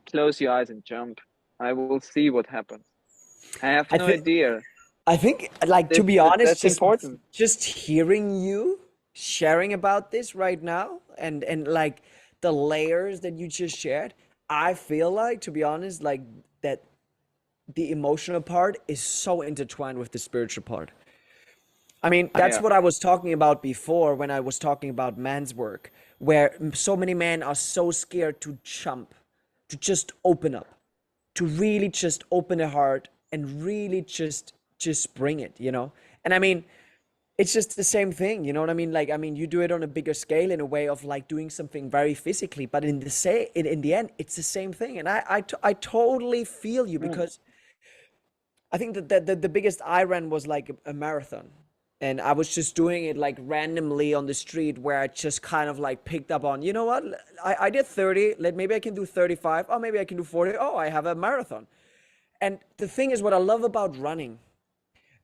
close your eyes and jump. I will see what happens. I have I no think idea. like to be honest, That's important. just hearing you sharing about this right now and like the layers that you just shared, I feel like to be honest, like that the emotional part is so intertwined with the spiritual part. I mean, that's Yeah, what I was talking about before when I was talking about man's work, where so many men are so scared to jump, to just open up, to really just open their heart and really just bring it, you know? And I mean, it's just the same thing, you know what I mean? Like, I mean, you do it on a bigger scale in a way of like doing something very physically, but in the end, it's the same thing. And I totally feel you mm, because I think that the biggest I ran was like a marathon. And I was just doing it like randomly on the street where I just kind of like picked up on, you know what? I did 30, maybe I can do 35, or maybe I can do 40. Oh, I have a marathon. And the thing is, what I love about running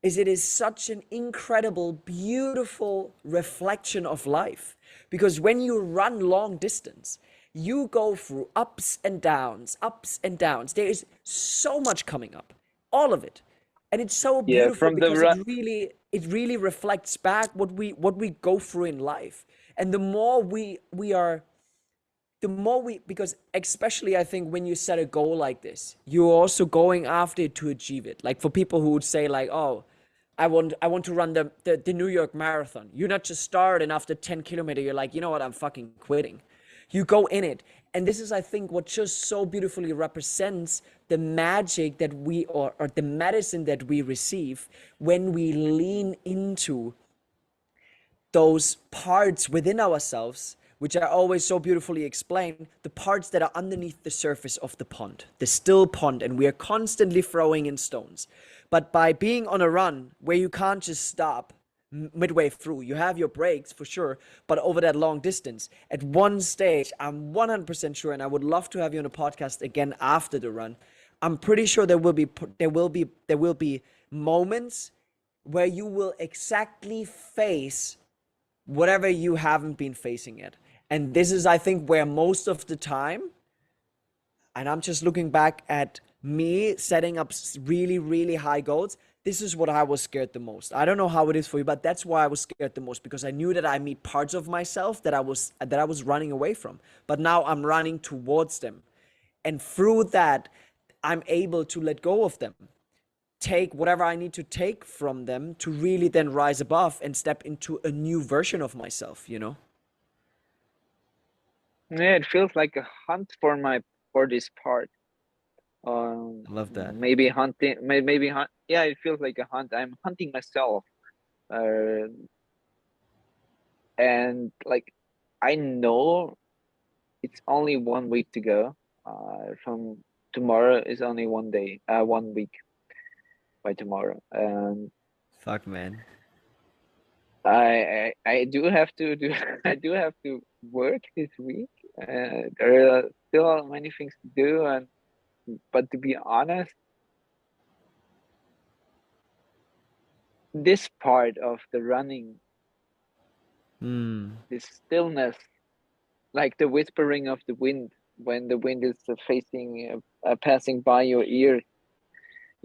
is it is such an incredible, beautiful reflection of life. Because when you run long distance, you go through ups and downs, ups and downs. There is so much coming up, all of it. And it's so yeah. beautiful From the because it really reflects back what we go through in life. And the more we because especially I think when you set a goal like this, you're also going after it to achieve it. Like for people who would say like, oh, I want to run the New York Marathon. You're not just starting after 10 kilometers, you're like, you know what, I'm fucking quitting. You go in it. And this is, I think, what just so beautifully represents the magic that or the medicine that we receive when we lean into those parts within ourselves, which are always so beautifully explained, the parts that are underneath the surface of the pond, the still pond, and we are constantly throwing in stones. But by being on a run where you can't just stop midway through, you have your breaks for sure, but over that long distance, at one stage, I'm 100% sure, and I would love to have you on a podcast again after the run. I'm pretty sure there will be moments where you will exactly face whatever you haven't been facing it. And this is, I think, where most of the time, and I'm just looking back at me setting up really, really high goals. This is what I was scared the most. I don't know how it is for you, but that's why I was scared the most because I knew that I meet parts of myself that I was running away from. But now I'm running towards them. And through that, I'm able to let go of them, take whatever I need to take from them to really then rise above and step into a new version of myself, you know? Yeah, it feels like a hunt for this part. I love that. Maybe hunting, maybe hunt. Yeah, it feels like a hunt. I'm hunting myself, uh, and like I know it's only 1 week to go. From tomorrow is only 1 day, 1 week by tomorrow, and Fuck, man. I do have to do I do have to work this week. There are still many things to do, and but to be honest, this part of the running, Hmm. this stillness, like the whispering of the wind when the wind is facing passing by your ear.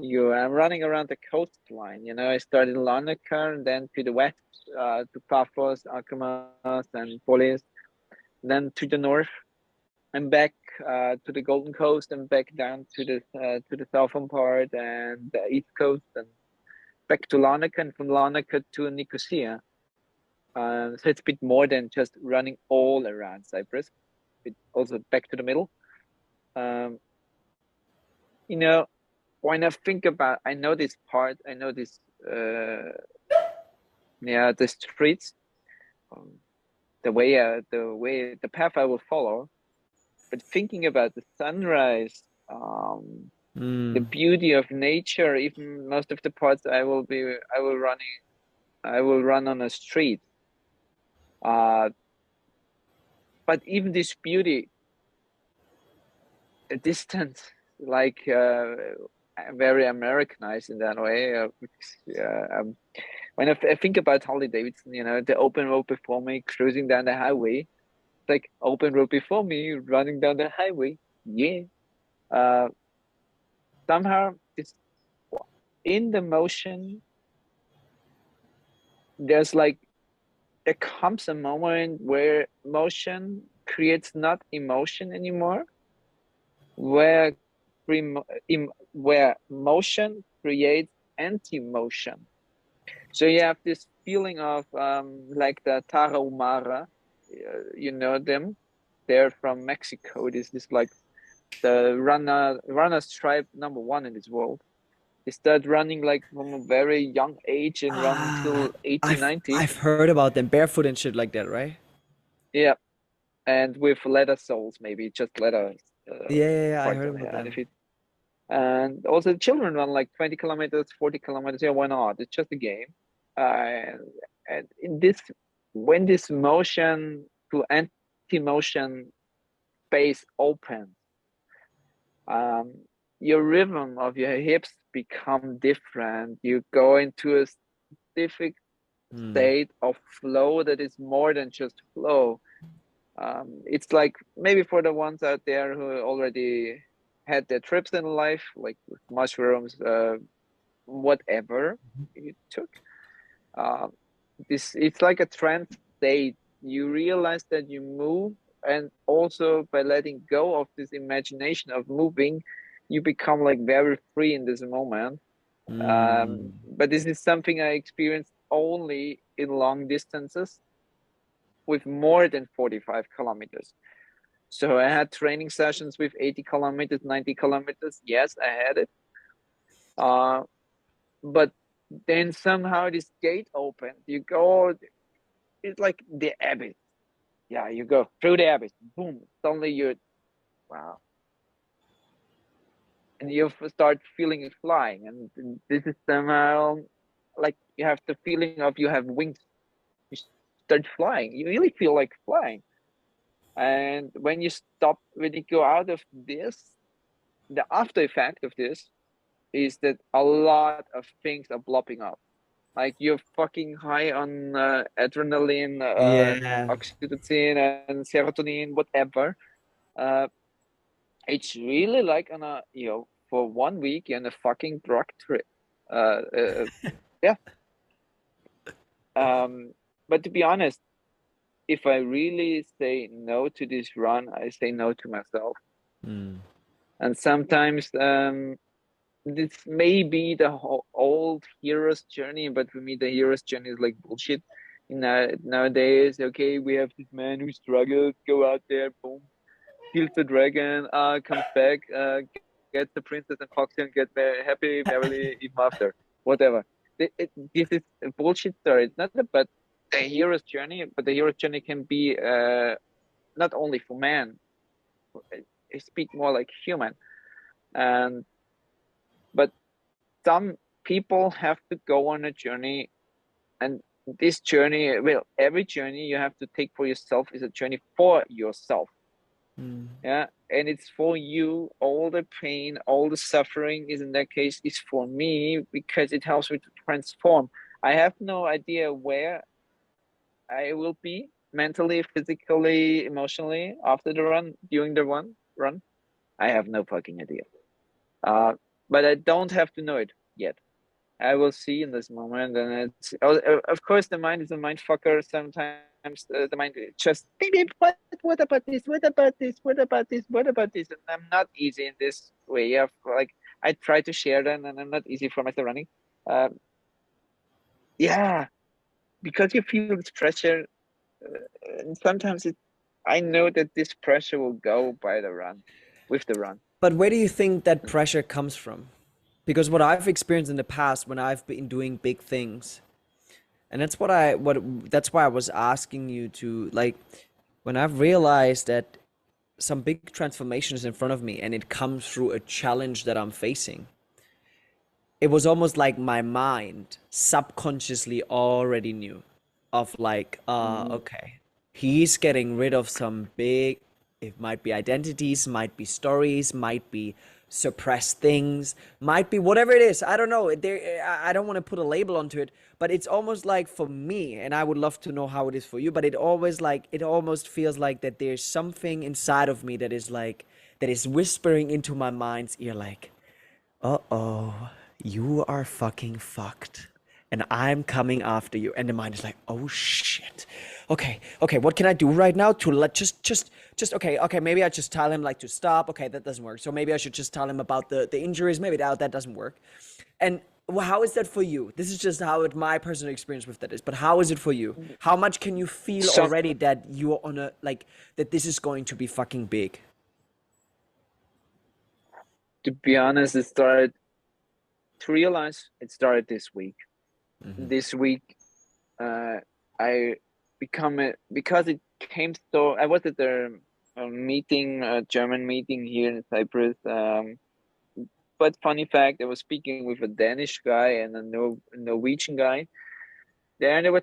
I'm running around the coastline. You know, I started in Larnaca and then to the west, to Paphos, Alkmaar, and Polis, then to the north and back to the Golden Coast and back down to the southern part and the east coast and back to Larnaca and from Larnaca to Nicosia. So it's a bit more than just running all around Cyprus, but also back to the middle. Um, you know, when I think about, I know this part, I know this, yeah, the streets, um, the path I will follow. But thinking about the sunrise, the Hmm. beauty of nature, even most of the parts I will run on a street. Uh, but even this beauty, the distance, like very Americanized in that way. When I think about Harley Davidson, you know, the open road before me, cruising down the highway, like open road before me, running down the highway. Yeah. Uh, somehow it's in the motion. There's like there comes a moment where motion creates not emotion anymore, where where motion creates anti-motion. So you have this feeling of like the Tarahumara, you know them. They're from Mexico. This is like the runner's tribe number one in this world. They start running like from a very young age and run Ah, until 80, 90. I've heard about them barefoot and shit like that, right? Yeah, and with leather soles, maybe just leather Yeah, I parts heard on about the them. feet. And also the children run like 20 kilometers, 40 kilometers. Yeah, why not? It's just a game. And in this, when this motion to anti-motion space opens, um, your rhythm of your hips become different. You go into a specific Hmm. state of flow that is more than just flow. It's like maybe for the ones out there who already had their trips in life, like with mushrooms, whatever you took. Uh, this it's like a trance state. You realize that you move, and also by letting go of this imagination of moving, you become like very free in this moment. Hmm. But this is something I experienced only in long distances with more than 45 kilometers. So I had training sessions with 80 kilometers, 90 kilometers. Yes, I had it. Uh, but then somehow this gate opened. You go, it's like the abyss. Yeah, you go through the abyss. Boom. Suddenly you're, wow. And you start feeling it flying. And this is somehow like you have the feeling of you have wings. You start flying. You really feel like flying. And when you go out of this, the after effect of this is that a lot of things are blopping up. Like you're fucking high on adrenaline, Yeah. oxytocin, and serotonin, whatever. Uh, it's really like on a for 1 week you're on a fucking drug trip. Uh, uh, yeah. But to be honest, if I really say no to this run, I say no to myself. Hmm. And sometimes this may be the whole old hero's journey, but for me the hero's journey is like bullshit. Nowadays, okay, we have this man who struggles, go out there, boom, kills the dragon, comes back, gets the princess and fucks her and get happy, merrily even after, whatever. This is a bullshit story. It's not about the hero's journey, but the hero's journey can be not only for man. I speak more like human, and but some people have to go on a journey, and this journey, well, every journey you have to take for yourself is a journey for yourself. Yeah, and it's for you. All the pain, all the suffering is, in that case, is for me, because it helps me to transform. I have no idea where I will be mentally, physically, emotionally after the run, during the run. I have no fucking idea. But I don't have to know it yet. I will see in this moment, and it's of course the mind is a mind fucker. Sometimes the mind just maybe what about this? What about this? What about this? What about this? And I'm not easy in this way. Of like I try to share them, and I'm not easy for myself running. Yeah, because you feel this pressure, and sometimes I know that this pressure will go by the run, with the run. But where do you think that pressure comes from? Because what I've experienced in the past when I've been doing big things, and that's why I was asking you to, like, when I've realized that some big transformation is in front of me and it comes through a challenge that I'm facing, it was almost like my mind subconsciously already knew of like, Mm, okay, he's getting rid of some big, it might be identities, might be stories, might be suppressed things, might be whatever it is. I don't know. There, I don't want to put a label onto it, but it's almost like for me, and I would love to know how it is for you, but it almost feels like that there's something inside of me that is like, that is whispering into my mind's ear, like, uh-oh, you are fucking fucked. And I'm coming after you. And the mind is like, oh shit. Okay, what can I do right now to let okay, maybe I just tell him like to stop. Okay, that doesn't work. So maybe I should just tell him about the injuries. Maybe that doesn't work. And how is that for you? This is just how my personal experience with that is. But how is it for you? How much can you feel some already that you're on a like that this is going to be fucking big? To be honest, it started to realize it started this week. Mm-hmm. This week, I become it because it came so. I was at a meeting, a German meeting here in Cyprus. But funny fact, I was speaking with a Danish guy and a Norwegian guy. There, they were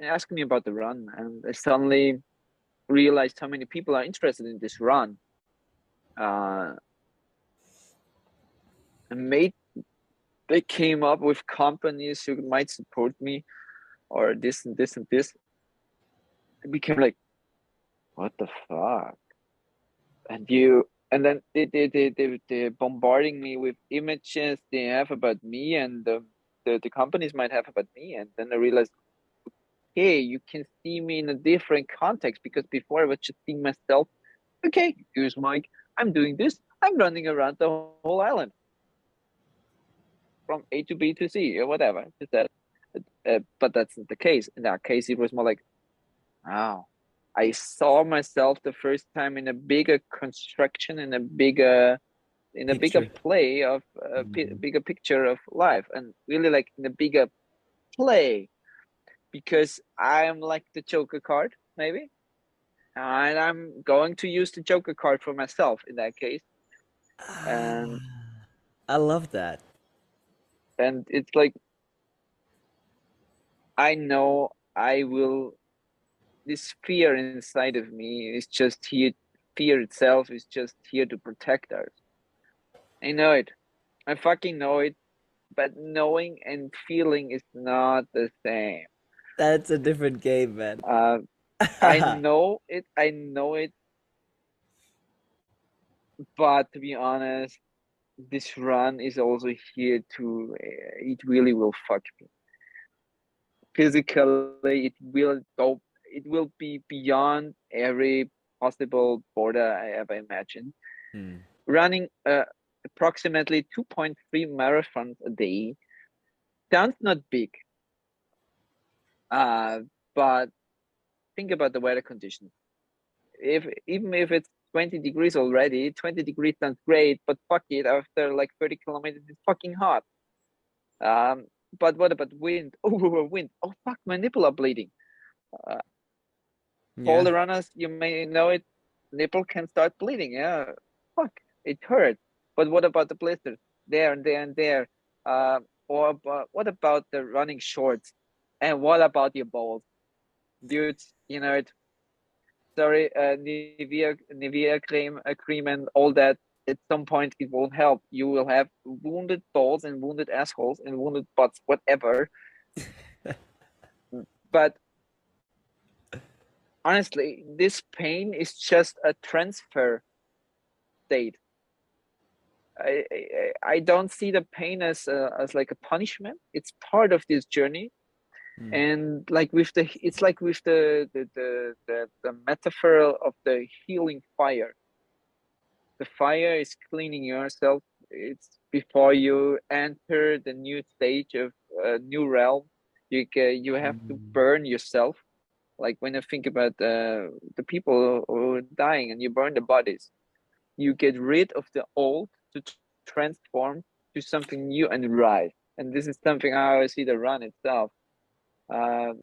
asking me about the run, and I suddenly realized how many people are interested in this run. Uh, and made they came up with companies who might support me, or this and this and this. It became like, what the fuck? And then they're bombarding me with images they have about me, and the companies might have about me. And then I realized, hey, you can see me in a different context, because before I was just seeing myself. Okay, here's Mike. I'm doing this. I'm running around the whole island from A to B to C or whatever. Just that. But that's not the case. In that case, it was more like, wow, I saw myself the first time in a bigger construction, in a bigger Picture. play of a Mhm. bigger picture of life, and really like in a bigger play, because I'm like the Joker card, maybe, and I'm going to use the Joker card for myself in that case, and I love that. it's like I know I will. This fear inside of me is just here. Fear itself is just here to protect us. I know it. I fucking know it. But knowing and feeling is not the same. That's a different game, man. Uh, I know it. I know it. But to be honest, this run is also here to. It really will fuck me physically. It will go. It will be beyond every possible border I ever imagined. Hmm. Running approximately 2.3 marathons a day sounds not big. But think about the weather conditions. Even if it's 20 degrees already, 20 degrees sounds great, but fuck it, after like 30 kilometers, it's fucking hot. But what about wind? Oh, wind. Oh, fuck, my nipple are bleeding. Uh, all Yeah. the runners, you may know it, nipple can start bleeding. Yeah, fuck, it hurts. But what about the blisters? There and there and there. What about the running shorts? And what about your balls? Dudes, you know it. Sorry, Nivea cream and all that. At some point, it won't help. You will have wounded balls and wounded assholes and wounded butts, whatever. But honestly, this pain is just a transfer state. I don't see the pain as like a punishment. It's part of this journey. Mm. And like with the, it's like with the metaphor of the healing fire. The fire is cleaning yourself. It's before you enter the new stage of a new realm. You have to burn yourself. Like when I think about the people who are dying and you burn the bodies, you get rid of the old to transform to something new and rise. And this is something I see the run itself.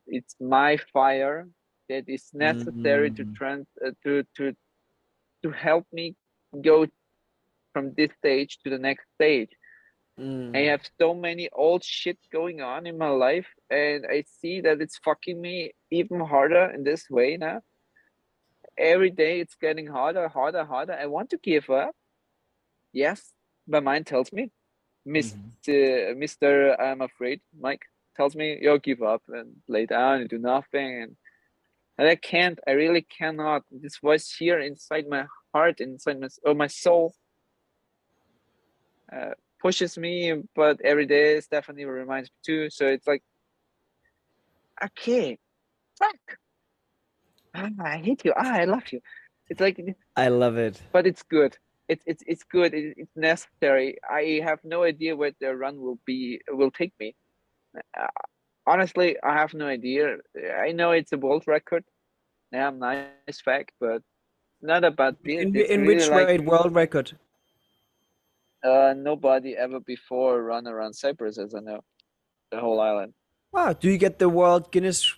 It's my fire that is necessary to Mm. to help me go from this stage to the next stage. I Mm. have so many old shit going on in my life, and I see that it's fucking me even harder in this way now. Every day it's getting harder, harder, harder. I want to give up. Yes, my mind tells me, Mhm. Mr. I'm afraid, Mike tells me, yo, give up and lay down and do nothing. And I can't, I really cannot. This voice here inside my heart, inside my soul, uh, pushes me, but every day Stephanie reminds me too. So it's like, okay, fuck, I hate you. I love you. It's like, I love it. but it's good. It's good. It's necessary. I have no idea where the run will take me. Uh, Honestly, I have no idea. I know it's a world record. Yeah, nice fact, but not about this. It's In really which like way world record? nobody ever before run around Cyprus, as I know, the whole island. Wow, do you get the world Guinness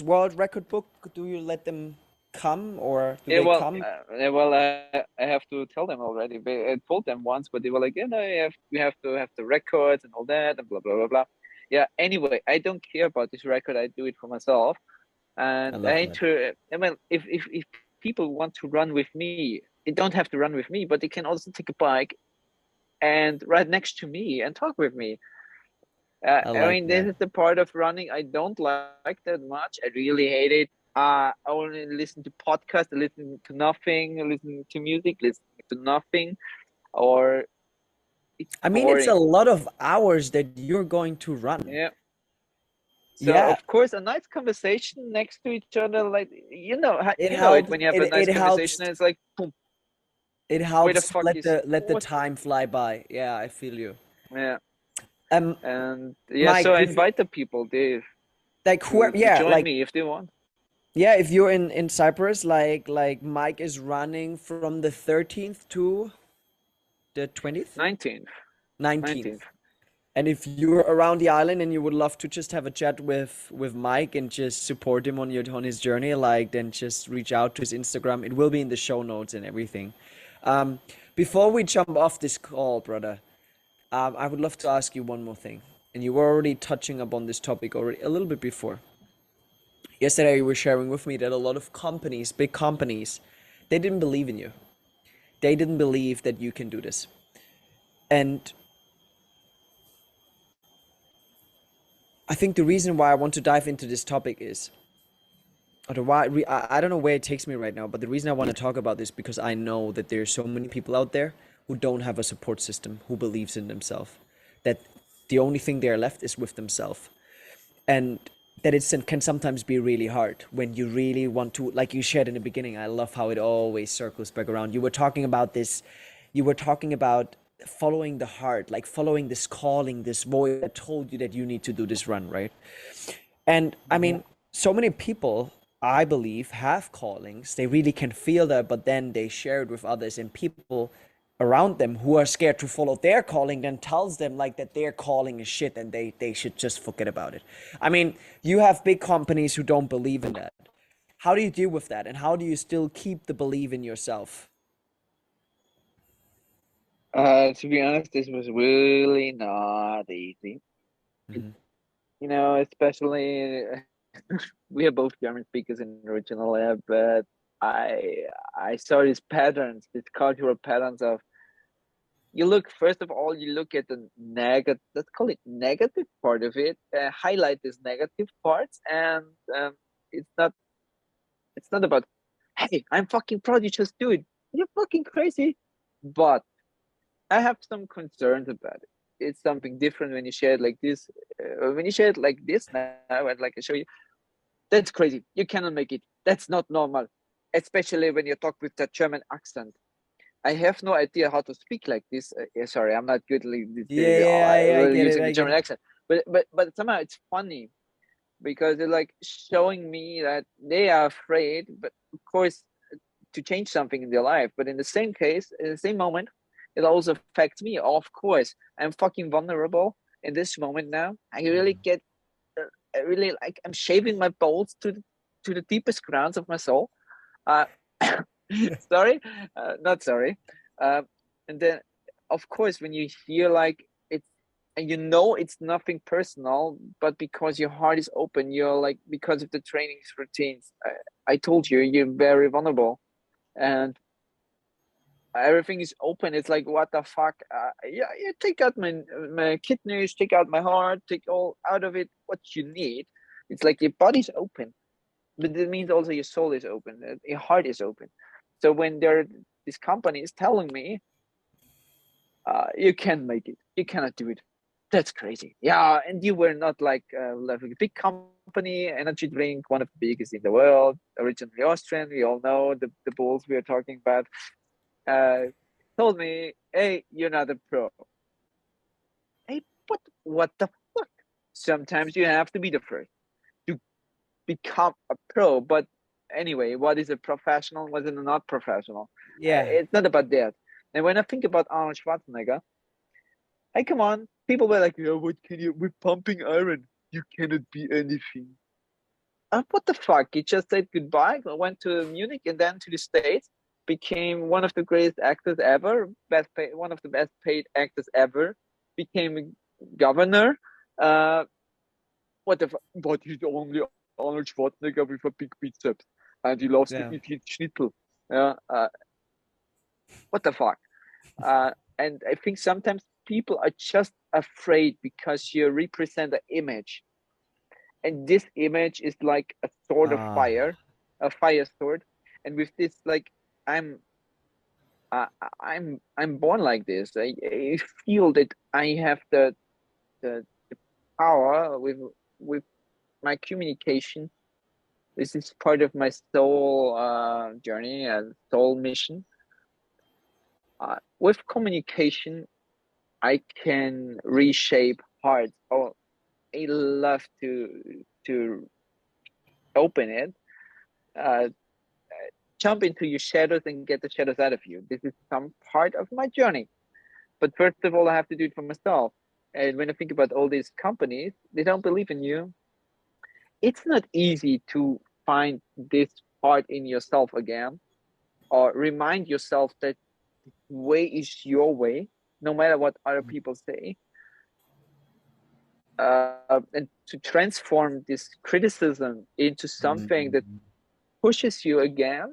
World Record book? Do you let them come or do Yeah, they well, come? I have to tell them already. I told them once, but they were like, "Yeah, no, you have to have the records and all that, and blah blah blah blah." Yeah. Anyway, I don't care about this record. I do it for myself, I and love I that. to. I mean, if people want to run with me, they don't have to run with me, but they can also take a bike and ride next to me and talk with me. I I like mean, this that. is the part of running I don't like that much. I really hate it. I only listen to podcasts, I listen to nothing, I listen to music, listen to nothing, or it's I mean, it's a boring. lot of hours that you're going to run. Yeah. So Yeah, of course, a nice conversation next to each other, like it you know it helps. when you have a nice It conversation, helps. and it's like, boom, It where the helps to fuck is let the what? time fly by. Yeah, I feel you. Yeah, Um, and yeah, so Mike, I invite the people there like to yeah, join like me if they want. yeah, if you're in Cyprus, like Mike is running from the 13th to the 20th, 19th, 19th. 19th. And if you're around the island and you would love to just have a chat with Mike and just support him on his journey, like then just reach out to his Instagram. It will be in the show notes and everything. Um, Before we jump off this call, brother, I would love to ask you one more thing. And you were already touching upon this topic already a little bit before. Yesterday you were sharing with me that a lot of companies, big companies, they didn't believe in you. They didn't believe that you can do this. And I think the reason why I want to dive into this topic is, or the why I don't know where it takes me right now, but the reason I want to talk about this because I know that there's so many people out there who don't have a support system, who believes in themselves, that the only thing they're left is with themselves, and that it can sometimes be really hard when you really want to, like you shared in the beginning. I love how it always circles back around. You were talking about this, you were talking about following the heart, like following this calling, this voice that told you that you need to do this run, right? And I mean, Yeah. so many people, I believe, have callings. They really can feel that, but then they share it with others, and people around them who are scared to follow their calling then tells them like that their calling is shit and they should just forget about it. I mean, you have big companies who don't believe in that. How do you deal with that, and how do you still keep the belief in yourself? To be honest, this was really not easy. It, Hmm. especially we are both German speakers in original lab, but I I saw these patterns, these cultural patterns of you look first of all you look at the negative, let's call it negative part of it, highlight these negative parts, and it's not it's not about hey I'm fucking proud you just do it, you're fucking crazy, but I have some concerns about it. It's something different when you share it like this. When you share it like this now, I'd like to show you that's crazy. You cannot make it. That's not normal, especially when you talk with that German accent. I have no idea how to speak like this. Yeah, sorry, I'm not good like Yeah, yeah, I really get it, using the I get German it. accent. But somehow it's funny because they're like showing me that they are afraid, but of course to change something in their life. But in the same case, in the same moment, it also affects me. Of course, I'm fucking vulnerable in this moment now. I really Mm. get, I really like, I'm shaving my balls to the deepest grounds of my soul. Uh, sorry, not sorry. Um, and then, of course, when you hear like it's, and you know it's nothing personal, but because your heart is open, you're like because of the trainings routines. I told you, you're very vulnerable, and everything is open. It's like what the fuck? Yeah, you take out my kidneys, take out my heart, take all out of it what you need. It's like your body's open, but it means also your soul is open, your heart is open. So when there this company is telling me, you can't make it, you cannot do it. That's crazy. Yeah, and you were not like a big company, energy drink, one of the biggest in the world, originally Austrian. We all know the bulls we are talking about. Uh, told me, "Hey, you're not a pro." Hey, what the fuck? Sometimes you have to be the first to become a pro. But anyway, what is a professional? What is a not professional? Yeah. It's not about that. And when I think about Arnold Schwarzenegger, hey, come on, people were like, "Yeah, what can you? With pumping iron, you cannot be anything." What the fuck? He just said goodbye, went to Munich and then to the States, became one of the greatest actors ever, one of the best paid actors ever, became a governor. Uh, what the fuck? But he's only Arnold Schwarzenegger with a big biceps, and he loves to Yeah. eat his schnitzel. Yeah, what the fuck? Uh, and I think sometimes people are just afraid because you represent an image, and this image is like a sword of Ah. fire, a fire sword, and with this like i'm uh, I'm born like this. I feel that I have the power with my communication. This is part of my soul journey and soul mission. With communication I can reshape hearts. Oh, I love to open it, uh, jump into your shadows and get the shadows out of you. This is some part of my journey. But first of all, I have to do it for myself. And when I think about all these companies, they don't believe in you. It's not easy to find this part in yourself again, or remind yourself that way is your way, no matter what other people say. And to transform this criticism into something that Mm. pushes you again.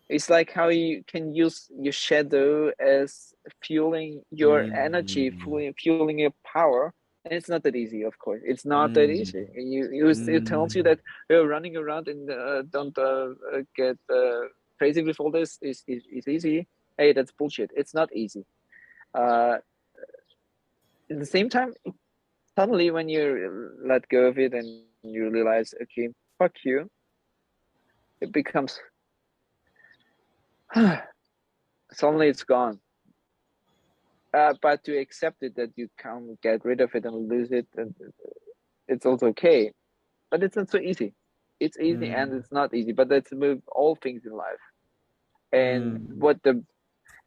It's like how you can use your shadow as fueling your energy, Mm. fueling your power. And it's not that easy, of course. It's not that Mm. easy. It tells you Mm. that you're running around and don't get crazy with all this is easy. Hey, that's bullshit. It's not easy. Uh, at the same time, suddenly when you let go of it and you realize, okay, fuck you, it becomes suddenly it's gone. But to accept it that you can't get rid of it and lose it, and it's also okay. but it's not so easy. It's easy and Mm. it's not easy, but that's with all things in life. And Mm.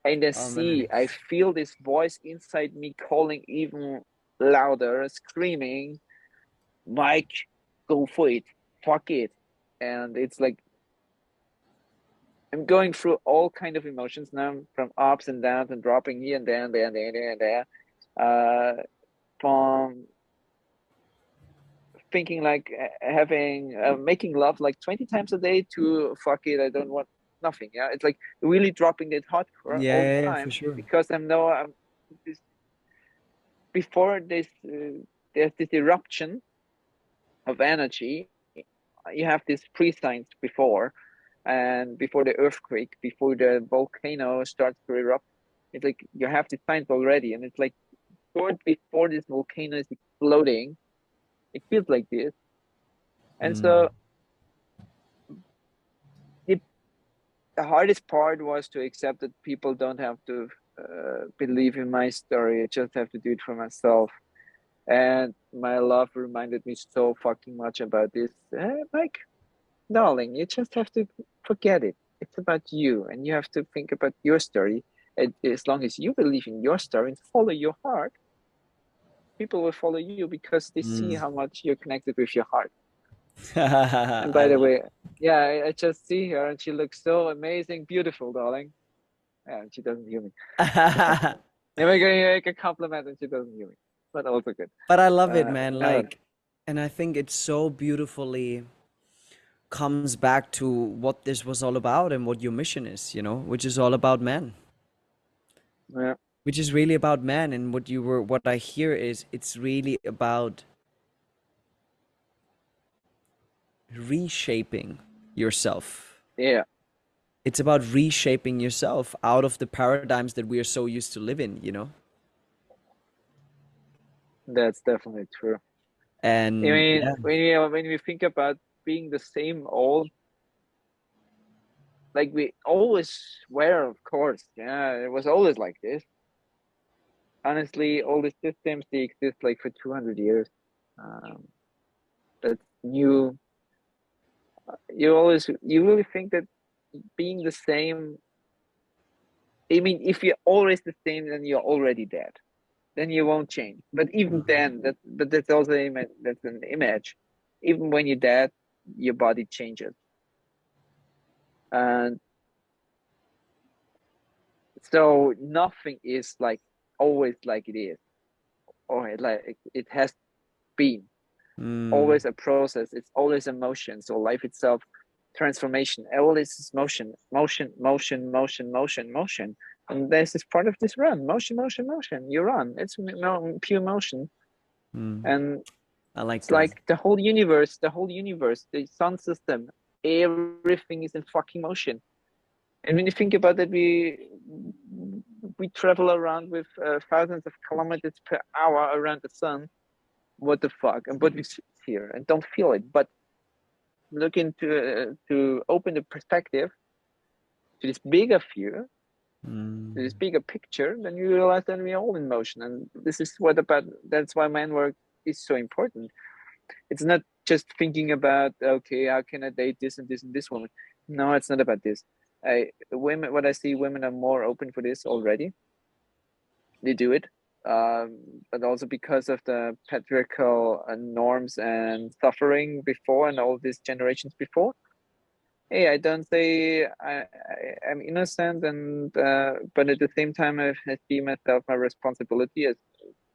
and I Oh see, man. I feel this voice inside me calling even louder, screaming, Mike, go for it, fuck it. And it's like I'm going through all kind of emotions now, from ups and downs and dropping here and there and there and there and there and there. From thinking like having making love like 20 times a day to fuck it, I don't want nothing. Yeah, it's like really dropping it hardcore Yeah, all the yeah, yeah, for time sure. because I'm this, before this there's this eruption of energy. You have these pre-signs before, and before the earthquake, before the volcano starts to erupt. It's like you have the signs already, and it's like short before this volcano is exploding, it feels like this. And Mm. so the, the hardest part was to accept that people don't have to believe in my story. I just have to do it for myself. And my love reminded me so fucking much about this. Like, darling, you just have to forget it. It's about you, and you have to think about your story. And as long as you believe in your story and follow your heart, people will follow you because they see Mm. how much you're connected with your heart. And I by the love way, yeah, I just see her and she looks so amazing, beautiful, darling. And she doesn't hear me. it. Then we're going to make a compliment and she doesn't hear me, but also good. But I love it, man. No, Like, and I think it so beautifully comes back to what this was all about and what your mission is, which is all about man. yeah, Which is really about man, and what I hear is it's really about reshaping yourself. yeah, It's about reshaping yourself out of the paradigms that we are so used to living. that's definitely true. I And mean, yeah. when we think about being the same old, like we always were, of course, yeah, it was always like this. Honestly, all the systems they exist like for 200 years. Um, that's new. You really think that being the same. I mean, if you're always the same, then you're already dead. Then you won't change. But even then, but that's also that's an image. Even when you're dead, your body changes, and so nothing is like always like it is, or like it has been. Mm. Always a process. It's always a motion. So life itself, transformation, always is motion, motion, motion, motion, motion, motion. And this is part of this run. Motion, motion, motion. You run. It's pure motion. Mm. And I like it's that. like the whole universe, the sun system, everything is in fucking motion. And when you think about it, we travel around with thousands of kilometers per hour around the sun. What the fuck? And but we sit here and don't feel it. But look into to open the perspective to this bigger view, to Mm. this bigger picture, then you realize that we're all in motion. And this is what about that's why man work is so important. It's not just thinking about okay, how can I date this and this and this woman. No, it's not about this. Women, what I see, women are more open for this already. They do it, but also because of the patriarchal norms and suffering before and all these generations before. Hey, I don't say I'm innocent, and but at the same time, I see myself my responsibility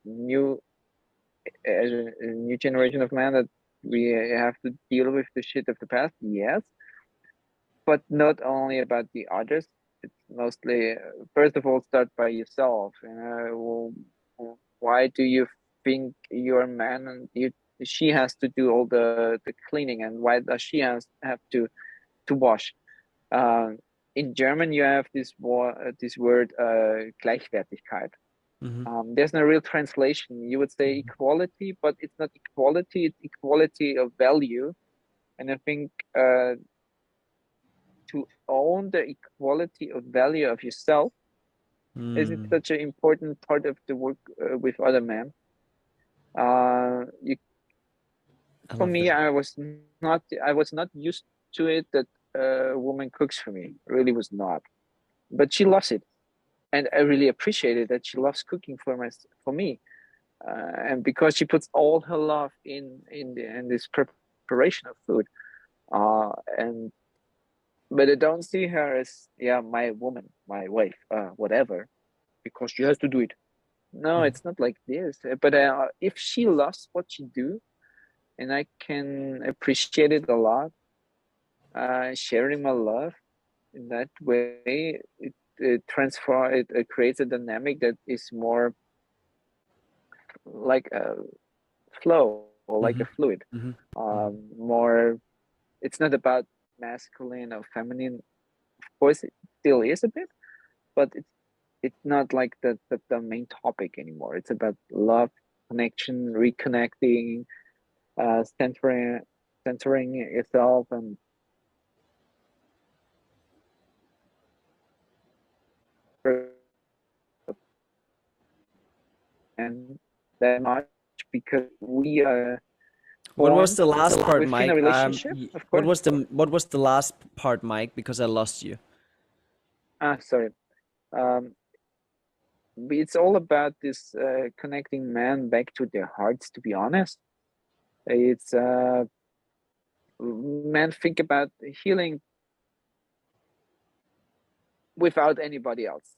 new as a new generation of man that we have to deal with the shit of the past. Yes, but not only about the others. It's mostly first of all start by yourself. Why do you think you're a man and you she has to do all the cleaning, and why does she have to wash? Um, in German, you have this word Gleichwertigkeit. Hmm. There's no real translation. You would say equality, but it's not equality. It's equality of value. And I think to own the equality of value of yourself is Mm. such an important part of the work with other men. You I For love me, that. I was not used to it that a woman cooks for me. Really was not. But she loves it, and I really appreciate it that she loves cooking for me. And because she puts all her love in this preparation of food. And but I don't see her as, yeah, my woman, my wife, whatever, because she has to do it. No, Mhm. it's not like this. But if she loves what she do, and I can appreciate it a lot, sharing my love in that way, it creates a dynamic that is more like a flow or like a Mhm. fluid. Mhm. Mhm. More, it's not about masculine or feminine. Of course, it still is a bit, but it's not like the main topic anymore. It's about love, connection, reconnecting, centering yourself, and that much because we are What was born the last part, within a Mike? relationship, of What course. was the last part, Mike? Because I lost you. Sorry. Um, it's all about this connecting men back to their hearts. To be honest, it's men think about healing without anybody else.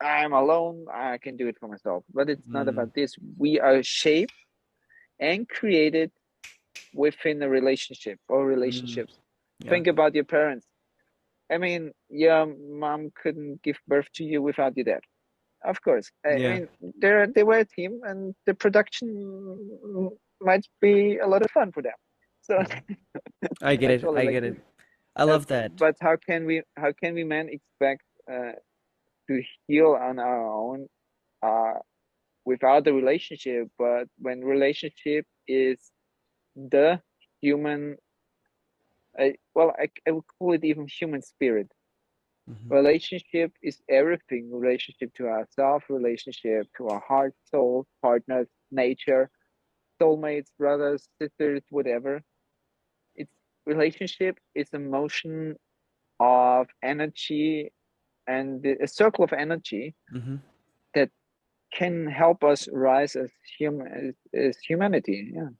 I'm alone. I can do it for myself. But it's not Mm, about this. We are shaped and created within a relationship or mm, relationships. yeah. Think about your parents. I mean, your mom couldn't give birth to you without your dad. Of course. I Yeah. mean, they were a team, and the production might be a lot of fun for them. So Mhm. I get it. actually, I like get this. it. I love that. But how can we men expect uh, to heal on our own uh, without the relationship? But when relationship is the human, I would call it even human spirit. Mhm. Relationship is everything. Relationship to ourselves, relationship to our heart, soul, partners, nature, soulmates, brothers, sisters, whatever. It's relationship is a motion of energy and a circle of energy Mhm. that can help us rise as as humanity. Yeah.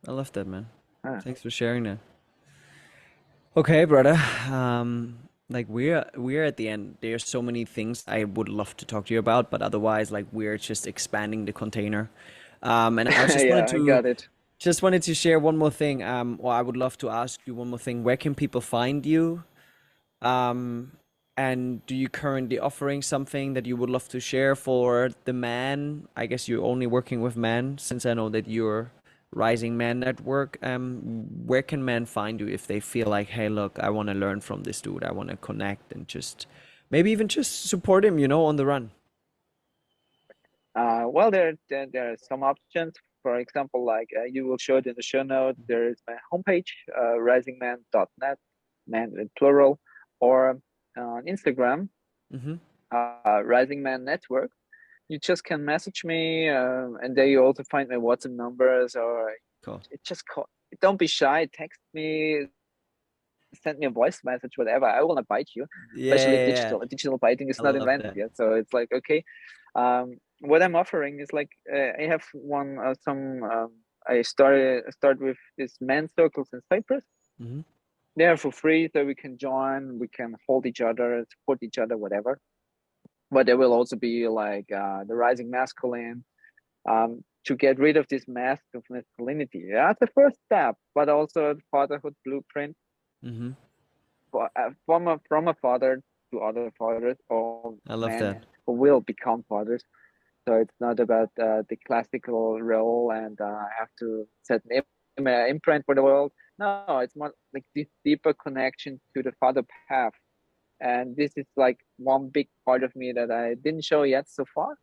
I love that, man. Ah. Thanks for sharing that. Okay, brother. Like we're at the end. There's so many things I would love to talk to you about, but otherwise, like we're just expanding the container. And I just wanted Yeah, I to got it. share one more thing. Or I would love to ask you one more thing. Where can people find you? Um, and do you currently offering something that you would love to share for the man? I guess you're only working with men, since I know that you're Rising Man Network. Where can men find you if they feel like, hey, look, I want to learn from this dude. I want to connect and just maybe even just support him, on the run. Well, there are some options. For example, like you will show it in the show notes. There is my homepage, risingman.net, man in plural, or on Instagram, Mm-hmm. Rising Man Network. You just can message me, and there you also find my WhatsApp numbers, or Cool. it just call. Don't be shy. Text me, send me a voice message, whatever. I will not bite you, Yeah, especially yeah, yeah. digital. Digital biting is I not love invented that. yet, so it's like okay. What I'm offering is like I have one some. I start with this men circles in Cyprus. Mm-hmm. They're for free, so we can join, we can hold each other, support each other, whatever. But there will also be like the rising masculine, to get rid of this mask of masculinity. Yeah, it's the first step, but also the fatherhood blueprint Mm-hmm. from a father to other fathers or I love men that. who will become fathers. So it's not about the classical role and I have to set an imprint for the world. No, it's more like this deeper connection to the father path. And this is like one big part of me that I didn't show yet so far.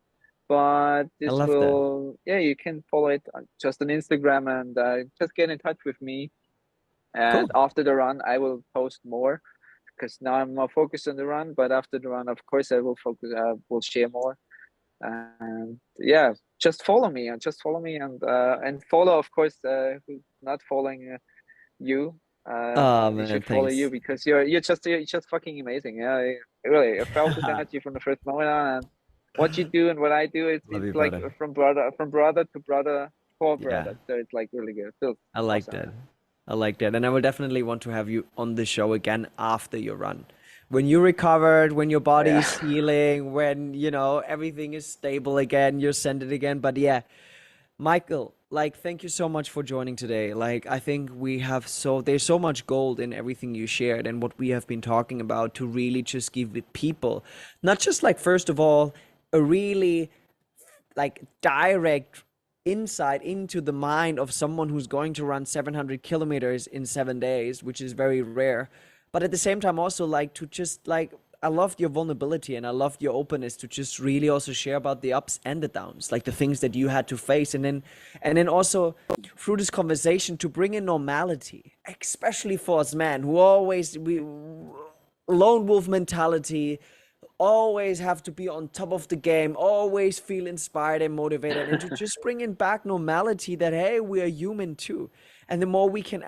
But I this love that. will, yeah, you can follow it just on Instagram and just get in touch with me. And Cool. after the run, I will post more because now I'm more focused on the run. But after the run, of course, I will focus, will share more. And yeah, just follow me and and follow, of course, who's not following you. Oh They man, should follow you thanks. because you're just fucking amazing. Yeah, really, I felt this energy from the first moment on, and what you do and what I do, Love you, it's like brother. from brother to brother for Yeah, brother. So it's like really good. Feels I like awesome, that. man. I like that. And I will definitely want to have you on the show again after your run. When you recovered, when your body Yeah. is healing, when, everything is stable again, you're centered again. But yeah, Michael, like, thank you so much for joining today. Like, I think there's so much gold in everything you shared and what we have been talking about to really just give the people, not just like, first of all, a really like direct insight into the mind of someone who's going to run 700 kilometers in 7 days, which is very rare. But at the same time, also like to just like, I loved your vulnerability and I loved your openness to just really also share about the ups and the downs, like the things that you had to face. And then also through this conversation to bring in normality, especially for us men who always, we lone wolf mentality, always have to be on top of the game, always feel inspired and motivated, and to just bring in back normality that, hey, we are human too. And the more we can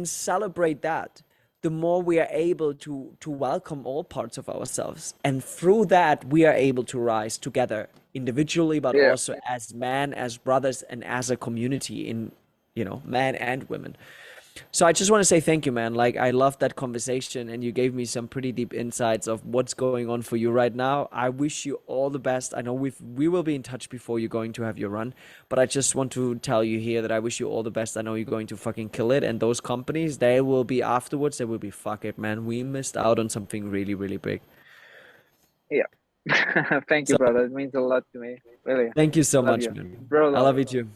celebrate that, the more we are able to welcome all parts of ourselves. And through that, we are able to rise together individually, but Yeah. also as men, as brothers, and as a community in, men and women. So I just want to say thank you, man. Like, I loved that conversation and you gave me some pretty deep insights of what's going on for you right now. I wish you all the best. I know we will be in touch before you're going to have your run, but I just want to tell you here that I wish you all the best. I know you're going to fucking kill it, and those companies, they will be afterwards, they will be, fuck it, man. We missed out on something really, really big. Yeah. Thank you, So brother. It means a lot to me. Really. thank you so Love much, you. man. Bro, I love love you you. too.